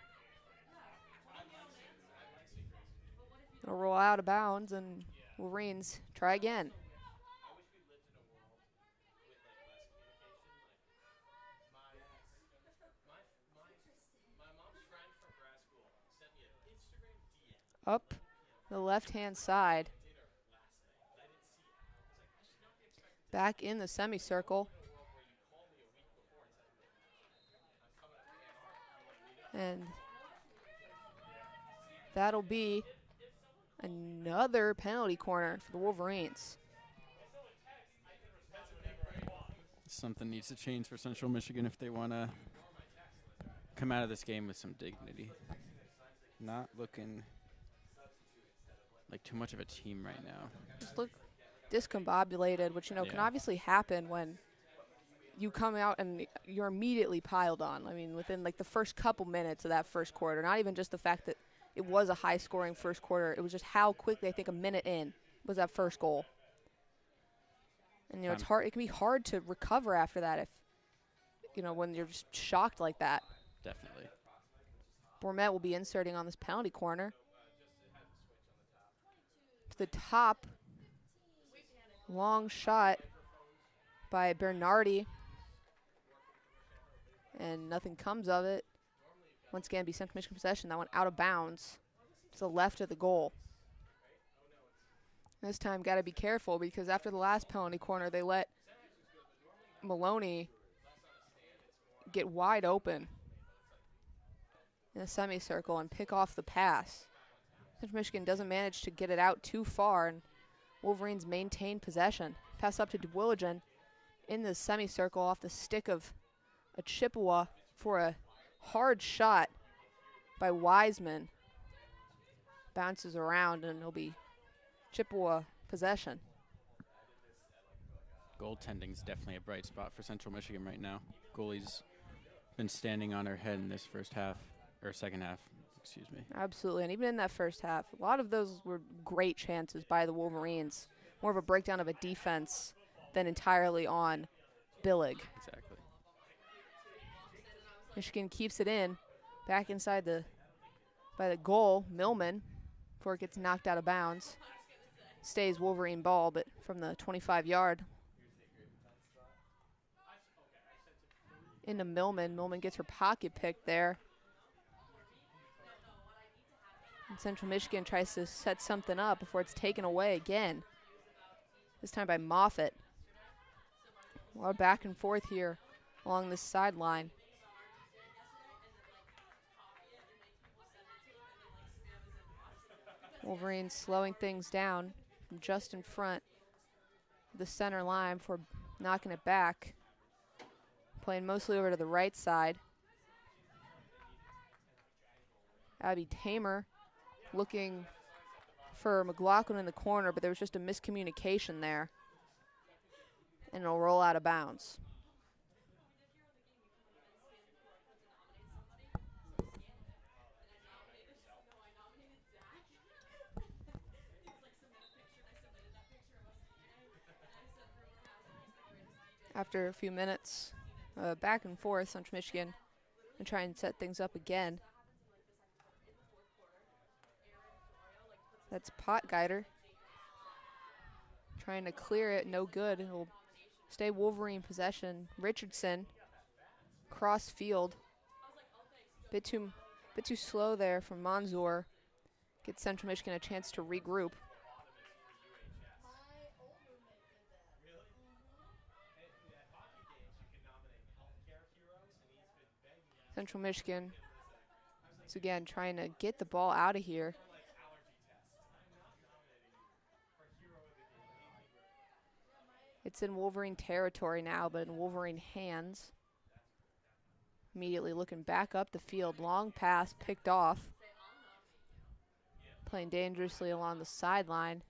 It'll roll out of bounds, and Wolverines try again. Up the left-hand side. Back in the semicircle. And that'll be another penalty corner for the Wolverines. Something needs to change for Central Michigan if they want to come out of this game with some dignity. Not looking like too much of a team right now. Just look discombobulated, which, can obviously happen when you come out and you're immediately piled on. I mean, within like the first couple minutes of that first quarter, not even just the fact that it was a high-scoring first quarter, it was just how quickly, I think a minute in, was that first goal. And, it's hard. It can be hard to recover after that if, when you're just shocked like that. Definitely. Bourmet will be inserting on this penalty corner. To the top. Long shot by Bernardi. And nothing comes of it. Once again, be Central Michigan possession. That one out of bounds to the left of the goal. This time, got to be careful because after the last penalty corner, they let Maloney get wide open in a semicircle and pick off the pass. Central Michigan doesn't manage to get it out too far, and Wolverines maintain possession. Pass up to Dwilligen in the semicircle off the stick of a Chippewa for a hard shot by Wiseman. Bounces around, and it'll be Chippewa possession. Goaltending's definitely a bright spot for Central Michigan right now. Goalie's been standing on her head in this second half, excuse me. Absolutely, and even in that first half, a lot of those were great chances by the Wolverines. More of a breakdown of a defense than entirely on Billig. Exactly. Michigan keeps it in, back inside by the goal, Millman, before it gets knocked out of bounds. Stays Wolverine ball, but from the 25-yard. Into Millman. Millman gets her pocket pick there. And Central Michigan tries to set something up before it's taken away again. This time by Moffitt. A lot of back and forth here along this sideline. Wolverines slowing things down from just in front of the center line before knocking it back. Playing mostly over to the right side. Abby Tamer looking for McLaughlin in the corner, but there was just a miscommunication there. And it'll roll out of bounds. After a few minutes, back and forth, Central Michigan and try and set things up again. That's Potgeider trying to clear it, no good. It'll stay Wolverine possession. Richardson, cross field. Bit too slow there from Monzor. Gets Central Michigan a chance to regroup. Central Michigan, once again, trying to get the ball out of here. It's in Wolverine territory now, but in Wolverine hands. Immediately looking back up the field. Long pass picked off. Playing dangerously along the sideline.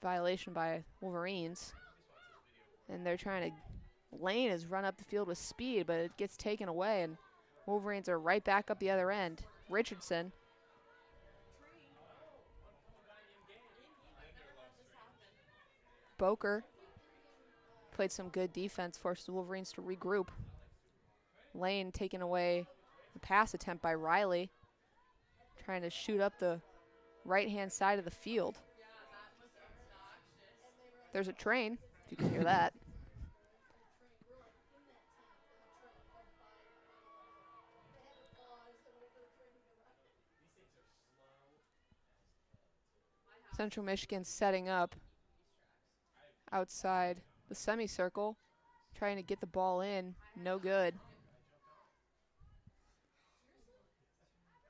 Violation by Wolverines. And they're trying to... Lane has run up the field with speed, but it gets taken away, and Wolverines are right back up the other end. Richardson. Boker played some good defense, forced the Wolverines to regroup. Lane taking away the pass attempt by Riley, trying to shoot up the right-hand side of the field. There's a train, if you can hear that. Central Michigan setting up outside the semicircle, trying to get the ball in, no good.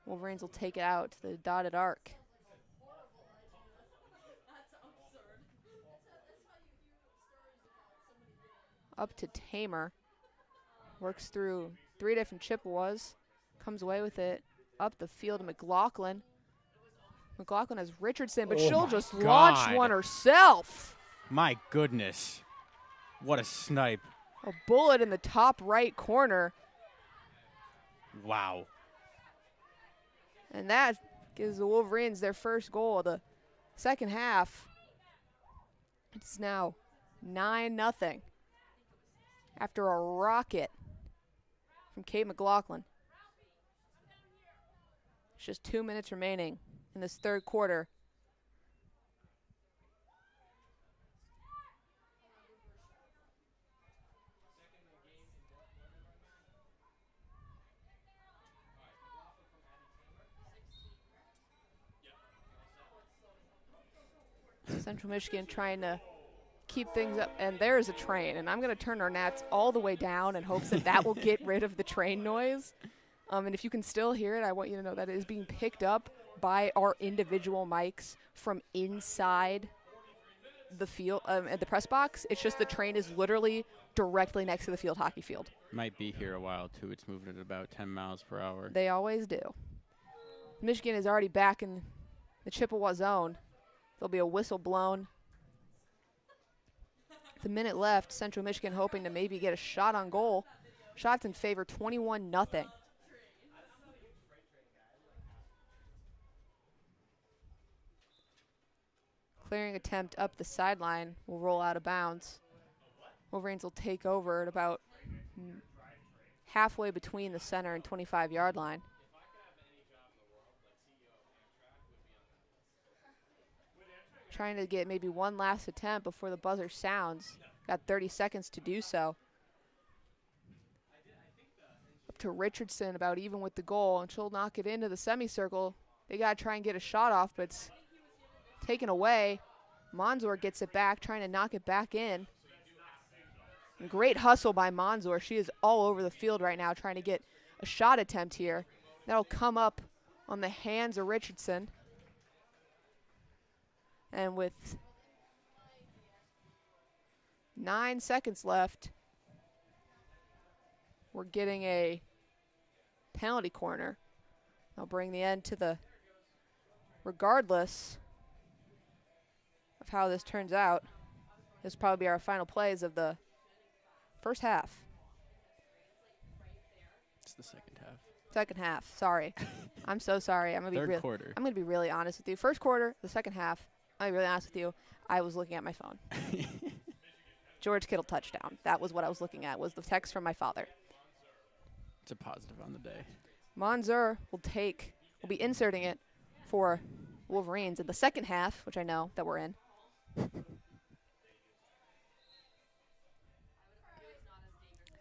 Wolverines will take it out to the dotted arc. Up to Tamer, works through 3 different Chippewas, comes away with it, up the field to McLaughlin. McLaughlin has Richardson, but she'll just launch one herself. My goodness. What a snipe. A bullet in the top right corner. Wow. And that gives the Wolverines their first goal of the second half. It's now 9-0 after a rocket from Kate McLaughlin. It's just 2 minutes remaining in this third quarter. Central Michigan trying to keep things up, and there's a train, and I'm going to turn our gnats all the way down in hopes that that will get rid of the train noise. And if you can still hear it, I want you to know that it is being picked up by our individual mics from inside the field, at the press box. It's just the train is literally directly next to the field hockey field. Might be here a while, too. It's moving at about 10 miles per hour. They always do. Michigan is already back in the Chippewa zone. There'll be a whistle blown. With a minute left, Central Michigan hoping to maybe get a shot on goal. Shots in favor, 21-0. Clearing attempt up the sideline will roll out of bounds. Wolverines will take over at about halfway between the center and 25-yard line. Trying to get maybe one last attempt before the buzzer sounds. Got 30 seconds to do so. Up to Richardson, about even with the goal, and she'll knock it into the semicircle. They got to try and get a shot off, but it's taken away. Monzor gets it back, trying to knock it back in. And great hustle by Monzor. She is all over the field right now trying to get a shot attempt here. That'll come up on the hands of Richardson. And with 9 seconds left, we're getting a penalty corner. They'll bring the end to the, regardless of how this turns out, this will probably be our final plays of the first half. It's the second half. Second half, sorry. I'm so sorry. I'm gonna be really honest with you. First quarter, the second half, I'll be really honest with you, I was looking at my phone. George Kittle touchdown. That was what I was looking at, was the text from my father. It's a positive on the day. Monzer will be inserting it for Wolverines in the second half, which I know that we're in.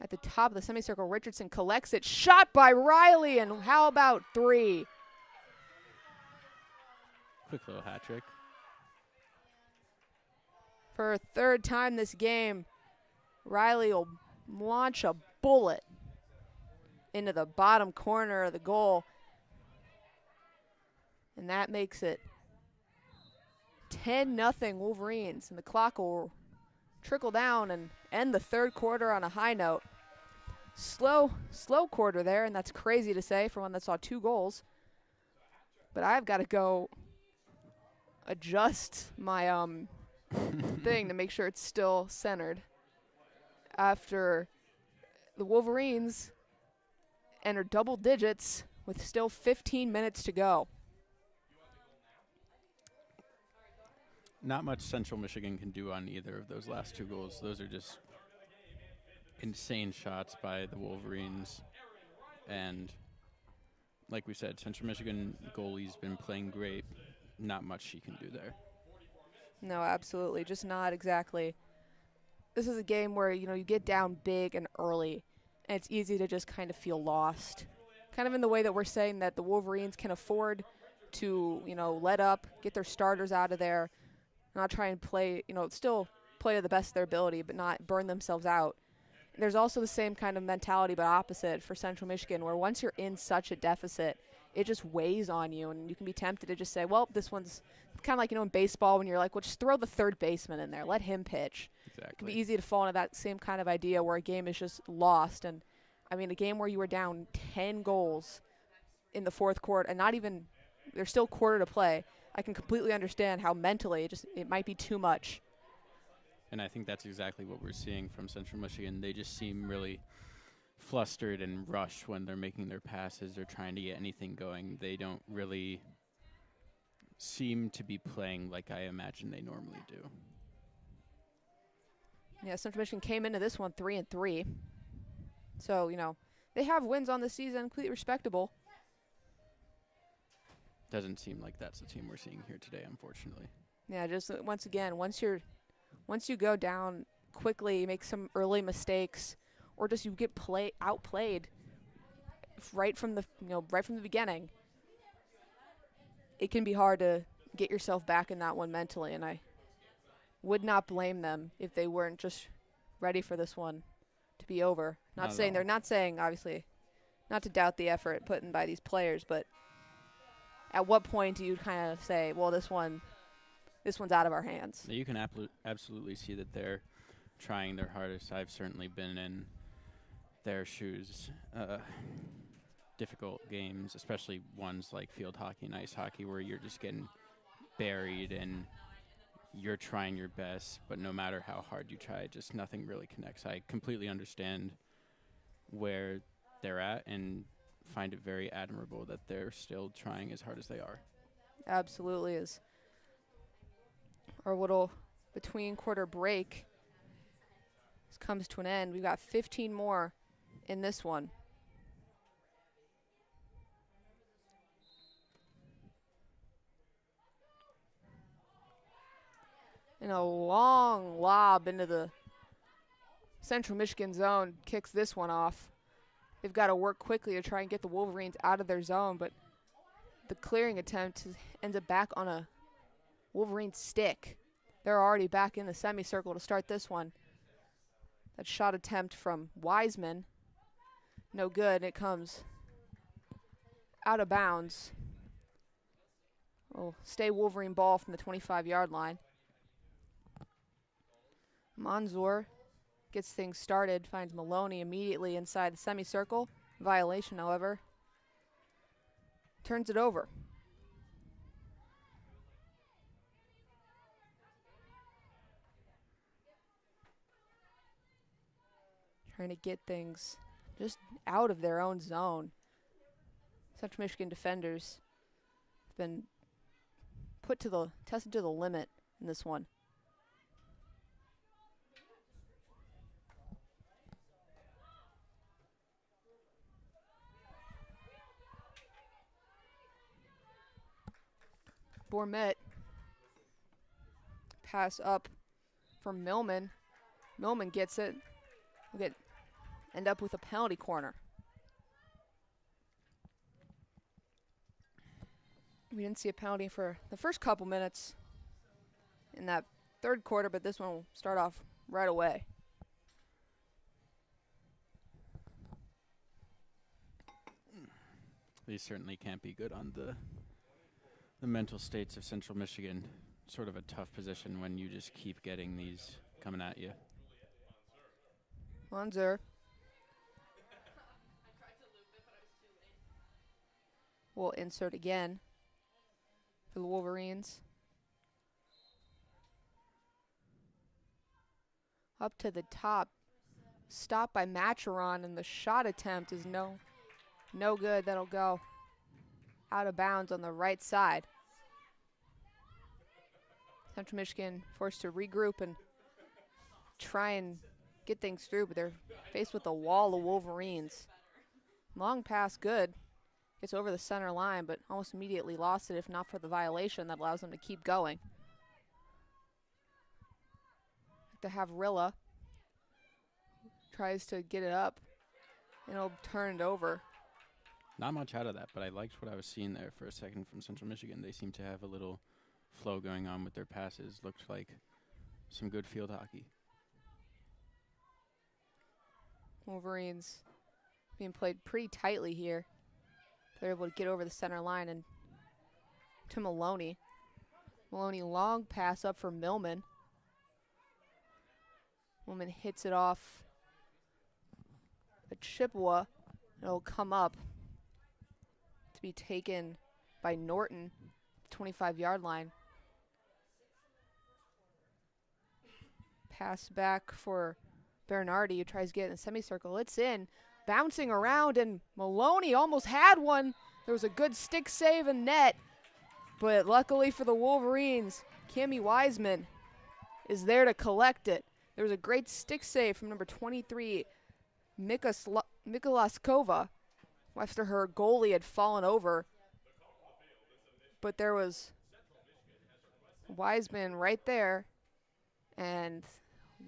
At the top of the semicircle, Richardson collects it. Shot by Riley, and how about 3? Quick little hat trick. For a third time this game, Riley will launch a bullet into the bottom corner of the goal. And that makes it 10-0 Wolverines. And the clock will trickle down and end the third quarter on a high note. Slow quarter there, and that's crazy to say for one that saw 2 goals. But I've got to go adjust my thing to make sure it's still centered after the Wolverines enter double digits with still 15 minutes to go. Not much Central Michigan can do on either of those last 2 goals. Those are just insane shots by the Wolverines. And like we said, Central Michigan goalie's been playing great. Not much she can do there. No, absolutely. Just not exactly. This is a game where, you get down big and early, and it's easy to just kind of feel lost. Kind of in the way that we're saying that the Wolverines can afford to, let up, get their starters out of there, not try and play, still play to the best of their ability, but not burn themselves out. There's also the same kind of mentality, but opposite for Central Michigan, where once you're in such a deficit, it just weighs on you, and you can be tempted to just say, well, this one's kind of like, in baseball when you're like, well, just throw the third baseman in there. Let him pitch. Exactly. It can be easy to fall into that same kind of idea where a game is just lost. And, I mean, a game where you were down 10 goals in the fourth quarter, and not even – there's still quarter to play. I can completely understand how mentally it might be too much. And I think that's exactly what we're seeing from Central Michigan. They just seem really flustered and rushed when they're making their passes or trying to get anything going. They don't really seem to be playing like I imagine they normally do. Yeah, Central Michigan came into this one 3-3. So, they have wins on the season, completely respectable. Doesn't seem like that's the team we're seeing here today, unfortunately. Yeah, just once again, once you go down quickly, make some early mistakes, or just you get outplayed right from the beginning, it can be hard to get yourself back in that one mentally. And I would not blame them if they weren't just ready for this one to be over. They're not saying obviously, not to doubt the effort put in by these players, but at what point do you kind of say, well, this one's out of our hands? You can absolutely see that they're trying their hardest. I've certainly been in their shoes. Difficult games, especially ones like field hockey and ice hockey, where you're just getting buried and you're trying your best, but no matter how hard you try, just nothing really connects. I completely understand where they're at and find it very admirable that they're still trying as hard as they are. Absolutely is. Our little between quarter break comes to an end. We've got 15 more in this one. And a long lob into the Central Michigan zone kicks this one off. They've got to work quickly to try and get the Wolverines out of their zone, but the clearing attempt ends up back on a Wolverine stick. They're already back in the semicircle to start this one. That shot attempt from Wiseman, no good. It comes out of bounds. Will stay Wolverine ball from the 25-yard line. Monzor gets things started, finds Maloney immediately inside the semicircle. Violation, however. Turns it over. Trying to get things just out of their own zone. Central Michigan defenders have been tested to the limit in this one. Bourmet. Pass up for Millman. Millman gets it. We'll end up with a penalty corner. We didn't see a penalty for the first couple minutes in that third quarter, but this one will start off right away. These certainly can't be good on the mental states of Central Michigan. Sort of a tough position when you just keep getting these coming at you. Munzer. We'll insert again for the Wolverines. Up to the top. Stopped by Matcheron, and the shot attempt is no good. That'll go out of bounds on the right side. Central Michigan forced to regroup and try and get things through, but they're faced with a wall of Wolverines. Long pass, good. Gets over the center line, but almost immediately lost it, if not for the violation that allows them to keep going. To have Rilla. Tries to get it up, and it'll turn it over. Not much out of that, but I liked what I was seeing there for a second from Central Michigan. They seem to have a little flow going on with their passes. Looked like some good field hockey. Wolverines being played pretty tightly here. They're able to get over the center line and to Maloney. Maloney, long pass up for Millman. Millman hits it off a Chippewa. It'll come up to be taken by Norton, 25-yard line. Pass back for Bernardi, who tries to get in the semicircle. It's in, bouncing around, and Maloney almost had one. There was a good stick save and net, but luckily for the Wolverines, Cami Wiseman is there to collect it. There was a great stick save from number 23, Mikolaskova, after her goalie had fallen over. But there was Wiseman right there, and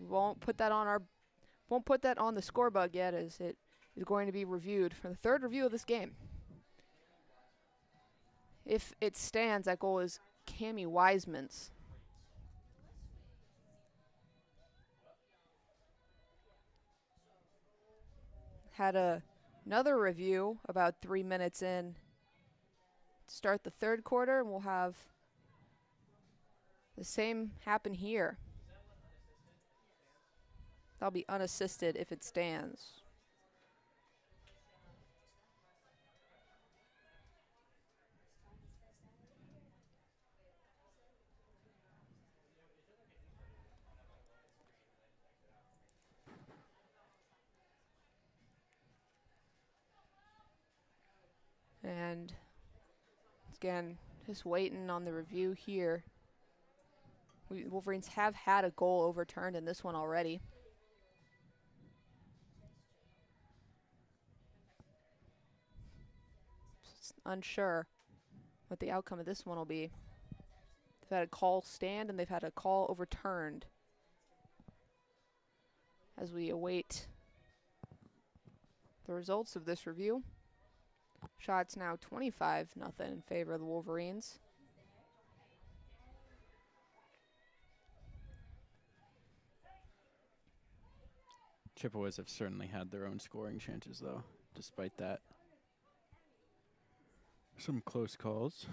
we won't put that on the score bug yet, as it is going to be reviewed for the third review of this game. If it stands, that goal is Cami Wiseman's. Had another review about 3 minutes in. Start the third quarter, and we'll have the same happen here. That'll be unassisted if it stands. And again, just waiting on the review here. Wolverines have had a goal overturned in this one already. Just unsure what the outcome of this one will be. They've had a call stand and they've had a call overturned. As we await the results of this review. Shots now 25-0 in favor of the Wolverines. Chippewas have certainly had their own scoring chances, though, despite that. Some close calls.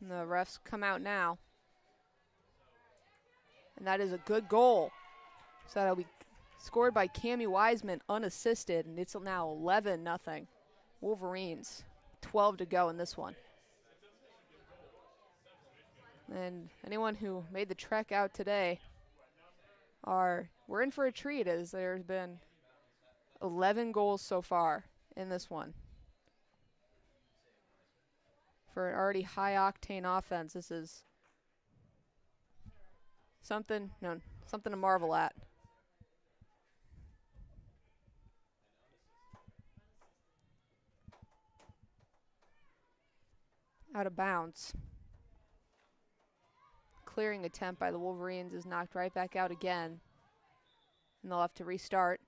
And the refs come out now. And that is a good goal. So that'll be scored by Cami Wiseman, unassisted, and it's now 11-0. Wolverines, 12 to go in this one. And anyone who made the trek out today we're in for a treat, as there's been 11 goals so far in this one. For an already high-octane offense, this is something to marvel at. Out of bounds. Clearing attempt by the Wolverines is knocked right back out again. And they'll have to restart.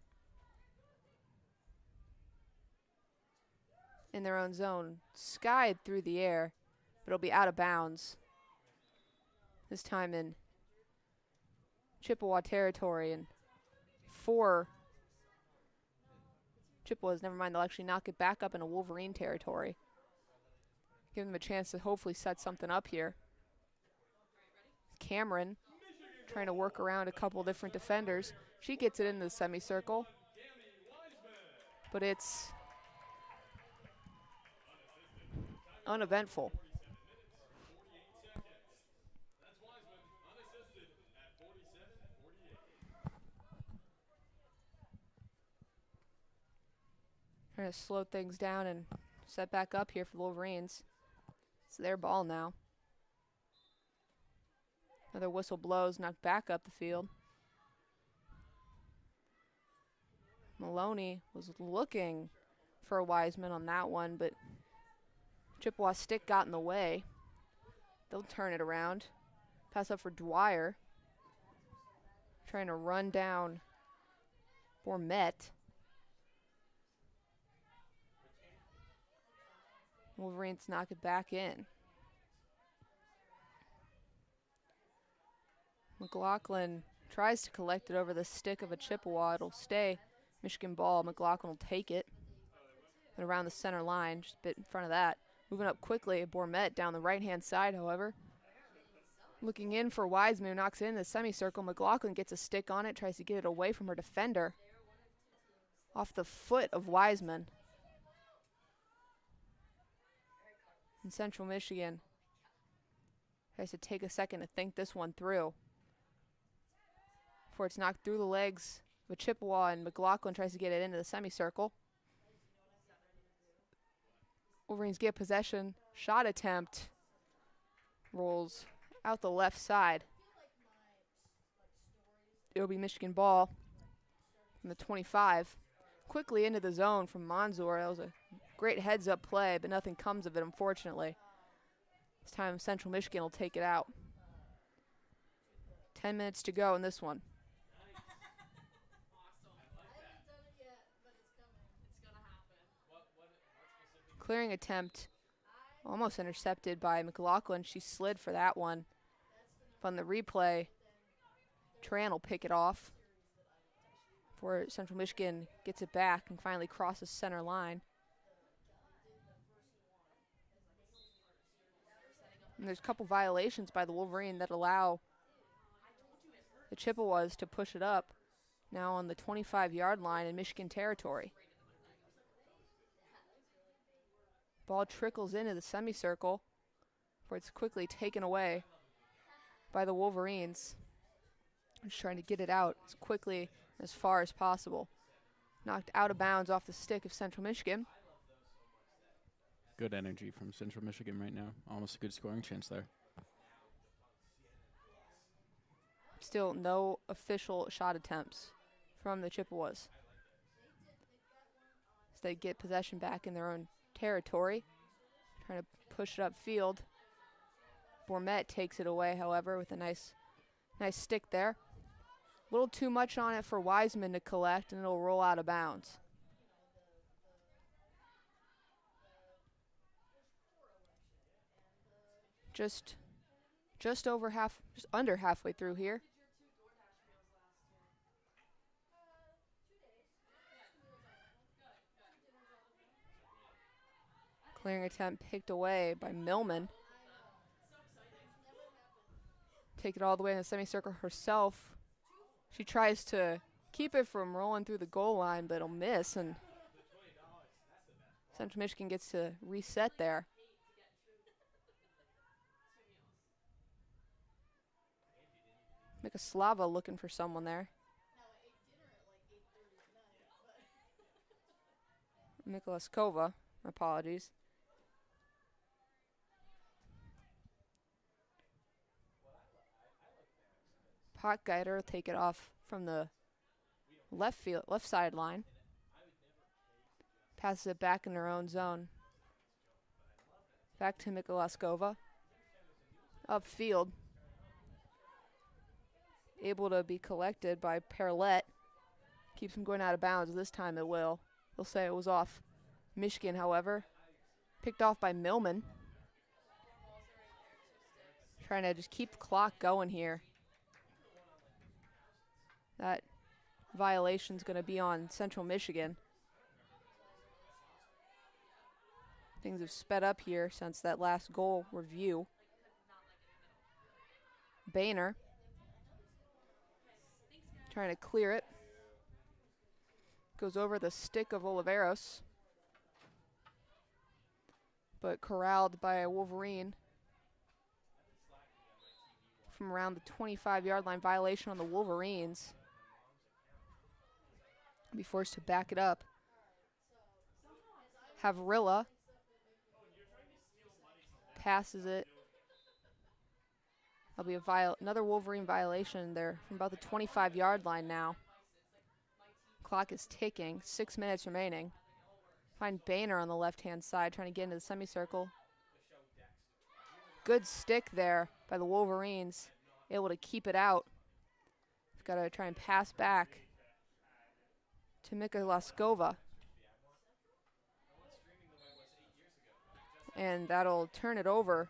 In their own zone. Skied through the air, but it'll be out of bounds. This time in Chippewa territory, and 4 Chippewas, never mind, they'll actually knock it back up into Wolverine territory. Give them a chance to hopefully set something up here. Cameron trying to work around a couple different defenders. She gets it into the semicircle, but it's uneventful. Trying to slow things down and set back up here for the Wolverines. It's their ball now. Another whistle blows, knocked back up the field. Maloney was looking for a Wiseman on that one, but Chippewa stick got in the way. They'll turn it around. Pass up for Dwyer. Trying to run down Bourmet. Wolverines knock it back in. McLaughlin tries to collect it over the stick of a Chippewa. It'll stay Michigan ball. McLaughlin will take it. And around the center line, just a bit in front of that. Moving up quickly, Bourmet down the right-hand side, however. Looking in for Wiseman, who knocks it in the semicircle. McLaughlin gets a stick on it, tries to get it away from her defender. Off the foot of Wiseman. And Central Michigan tries to take a second to think this one through. Before it's knocked through the legs of Chippewa, and McLaughlin tries to get it into the semicircle. Wolverines get possession. Shot attempt. Rolls out the left side. It'll be Michigan ball from the 25. Quickly into the zone from Manzour. That was a great heads-up play, but nothing comes of it, unfortunately. This time Central Michigan will take it out. 10 minutes to go in this one. Clearing attempt, almost intercepted by McLaughlin. She slid for that one. On the replay, Tran will pick it off before Central Michigan gets it back and finally crosses center line. And there's a couple violations by the Wolverine that allow the Chippewas to push it up now on the 25-yard line in Michigan territory. Ball trickles into the semicircle before it's quickly taken away by the Wolverines. Just trying to get it out as quickly and as far as possible. Knocked out of bounds off the stick of Central Michigan. Good energy from Central Michigan right now. Almost a good scoring chance there. Still no official shot attempts from the Chippewas. As they get possession back in their own territory. Trying to push it upfield. Bourmet takes it away, however, with a nice stick there. A little too much on it for Wiseman to collect, and it'll roll out of bounds. Just under halfway through here. Clearing attempt picked away by Millman. Take it all the way in the semicircle herself. She tries to keep it from rolling through the goal line, but it'll miss, and Central Michigan gets to reset there. Mikaslava looking for someone there. Mikolaskova, apologies. Potgeider will take it off from the left sideline. Passes it back in their own zone. Back to Mikolaskova. Upfield. Able to be collected by Perlet. Keeps him going out of bounds. This time it will. They'll say it was off Michigan, however. Picked off by Millman. Trying to just keep the clock going here. That violation's going to be on Central Michigan. Things have sped up here since that last goal review. Boehner trying to clear it. Goes over the stick of Oliveros, but corralled by a Wolverine from around the 25-yard line. Violation on the Wolverines. Be forced to back it up. Havrilla passes it. That'll be another Wolverine violation there from about the 25-yard line now. Clock is ticking. 6 minutes remaining. Find Boehner on the left-hand side trying to get into the semicircle. Good stick there by the Wolverines. Able to keep it out. Got to try and pass back to Mikolaskova. And that'll turn it over.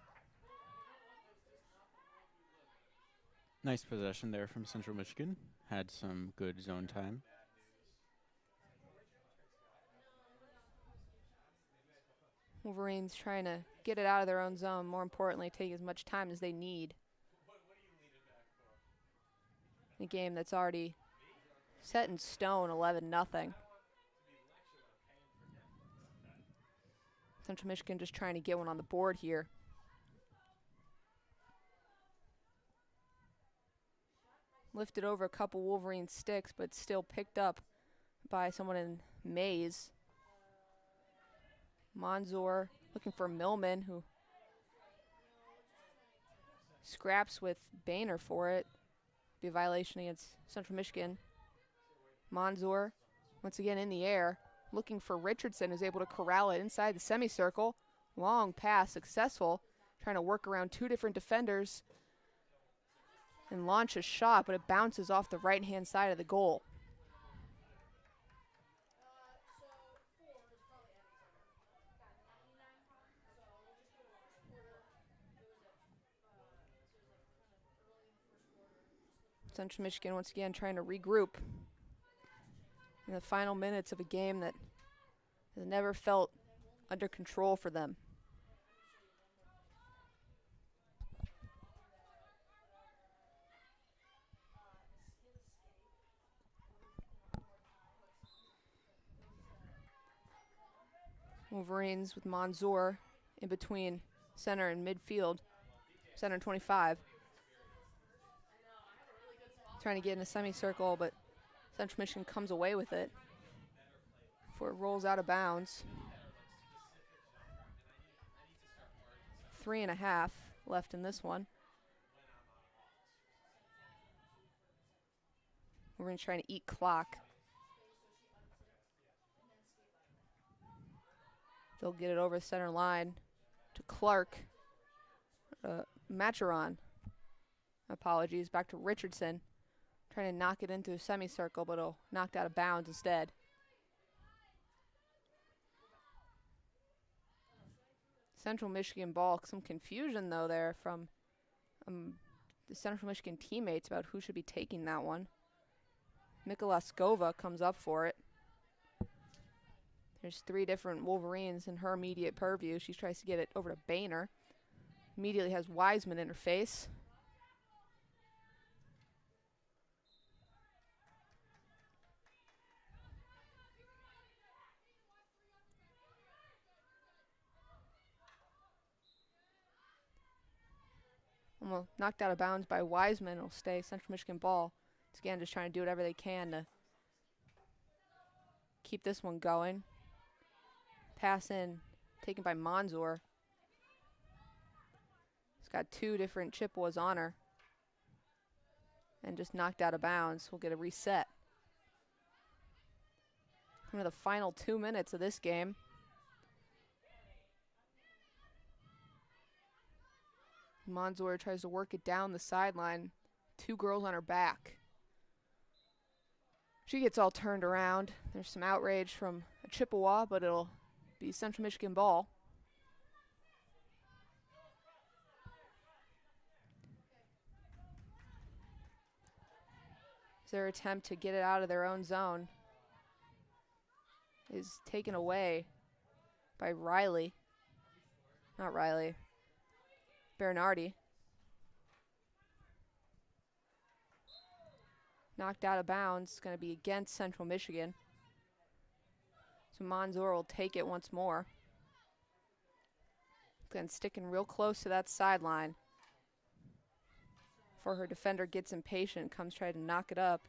Nice possession there from Central Michigan. Had some good zone time. Wolverines trying to get it out of their own zone. More importantly, take as much time as they need. A game that's already set in stone, 11-0. Central Michigan just trying to get one on the board here. Lifted over a couple Wolverine sticks, but still picked up by someone in Mays. Monzor looking for Millman, who scraps with Boehner for it. Be a violation against Central Michigan. Monzor, once again in the air, looking for Richardson, who's able to corral it inside the semicircle. Long pass, successful. Trying to work around two different defenders and launch a shot, but it bounces off the right-hand side of the goal. Central Michigan once again trying to regroup in the final minutes of a game that has never felt under control for them. Wolverines with Monzor in between center and midfield. Center 25. Trying to get in a semicircle, but Central Michigan comes away with it before it rolls out of bounds. 3.5 left in this one. Wolverines trying to eat clock. They'll get it over the center line to Clark. Macheron. Apologies. Back to Richardson. Trying to knock it into a semicircle, but it'll knocked out of bounds instead. Central Michigan ball. Some confusion, though, there from the Central Michigan teammates about who should be taking that one. Mikolaskova comes up for it. There's 3 different Wolverines in her immediate purview. She tries to get it over to Boehner. Immediately has Wiseman in her face. Almost knocked out of bounds by Wiseman. It'll stay Central Michigan ball. It's again just trying to do whatever they can to keep this one going. Pass in, taken by Monzor. He's got 2 different Chippewas on her. And just knocked out of bounds. We'll get a reset. Coming to the final 2 minutes of this game. Monzor tries to work it down the sideline. 2 girls on her back. She gets all turned around. There's some outrage from a Chippewa, but it'll be Central Michigan ball. Their attempt to get it out of their own zone is taken away by Riley. Not Riley. Bernardi. Knocked out of bounds. It's going to be against Central Michigan. So Monzor will take it once more. Again, sticking real close to that sideline. Before her defender gets impatient, comes try to knock it up.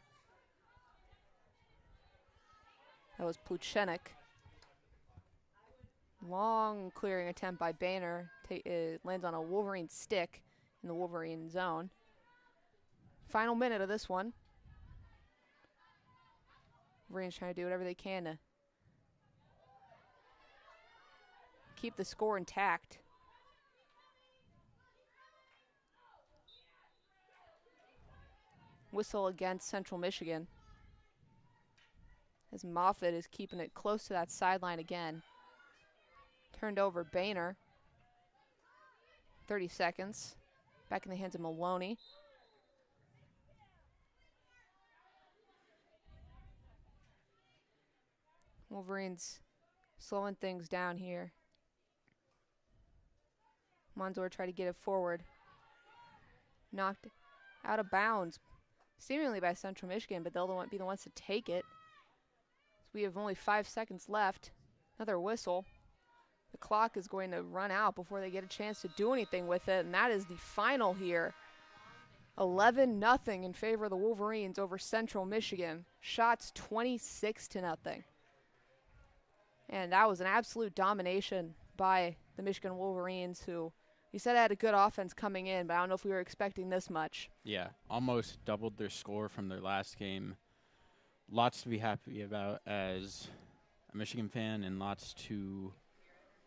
That was Pluchenik. Long clearing attempt by Boehner. Lands on a Wolverine stick in the Wolverine zone. Final minute of this one. Wolverines trying to do whatever they can to keep the score intact. Whistle against Central Michigan. As Moffitt is keeping it close to that sideline again. Turned over Boehner. 30 seconds. Back in the hands of Maloney. Wolverines slowing things down here. Monzor tried to get it forward. Knocked out of bounds, seemingly by Central Michigan, but they'll be the ones to take it. So we have only 5 seconds left. Another whistle. The clock is going to run out before they get a chance to do anything with it, and that is the final here. 11-0 in favor of the Wolverines over Central Michigan. Shots 26-0. And that was an absolute domination by the Michigan Wolverines, who you said had a good offense coming in, but I don't know if we were expecting this much. Yeah, almost doubled their score from their last game. Lots to be happy about as a Michigan fan, and lots to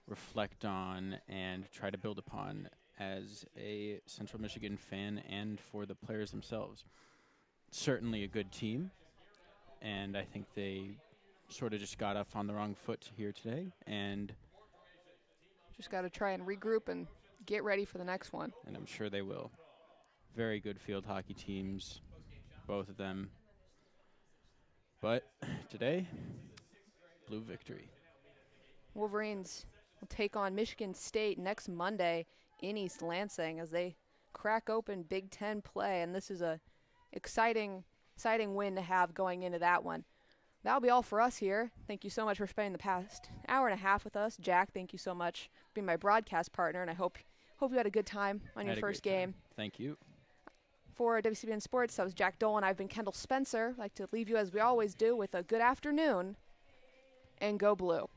reflect on and try to build upon as a Central Michigan fan and for the players themselves. Certainly a good team, and I think they sort of just got off on the wrong foot here today, and just got to try and regroup and get ready for the next one. And I'm sure they will. Very good field hockey teams, both of them. But today, blue victory. Wolverines will take on Michigan State next Monday in East Lansing as they crack open Big Ten play, and this is a exciting win to have going into that one. That'll be all for us here. Thank you so much for spending the past hour and a half with us. Jack, thank you so much for being my broadcast partner, and I hope you had a good time on your first game. Thank you. For WCBN Sports, that was Jack Dolan. I've been Kendall Spencer. I'd like to leave you, as we always do, with a good afternoon, and go blue.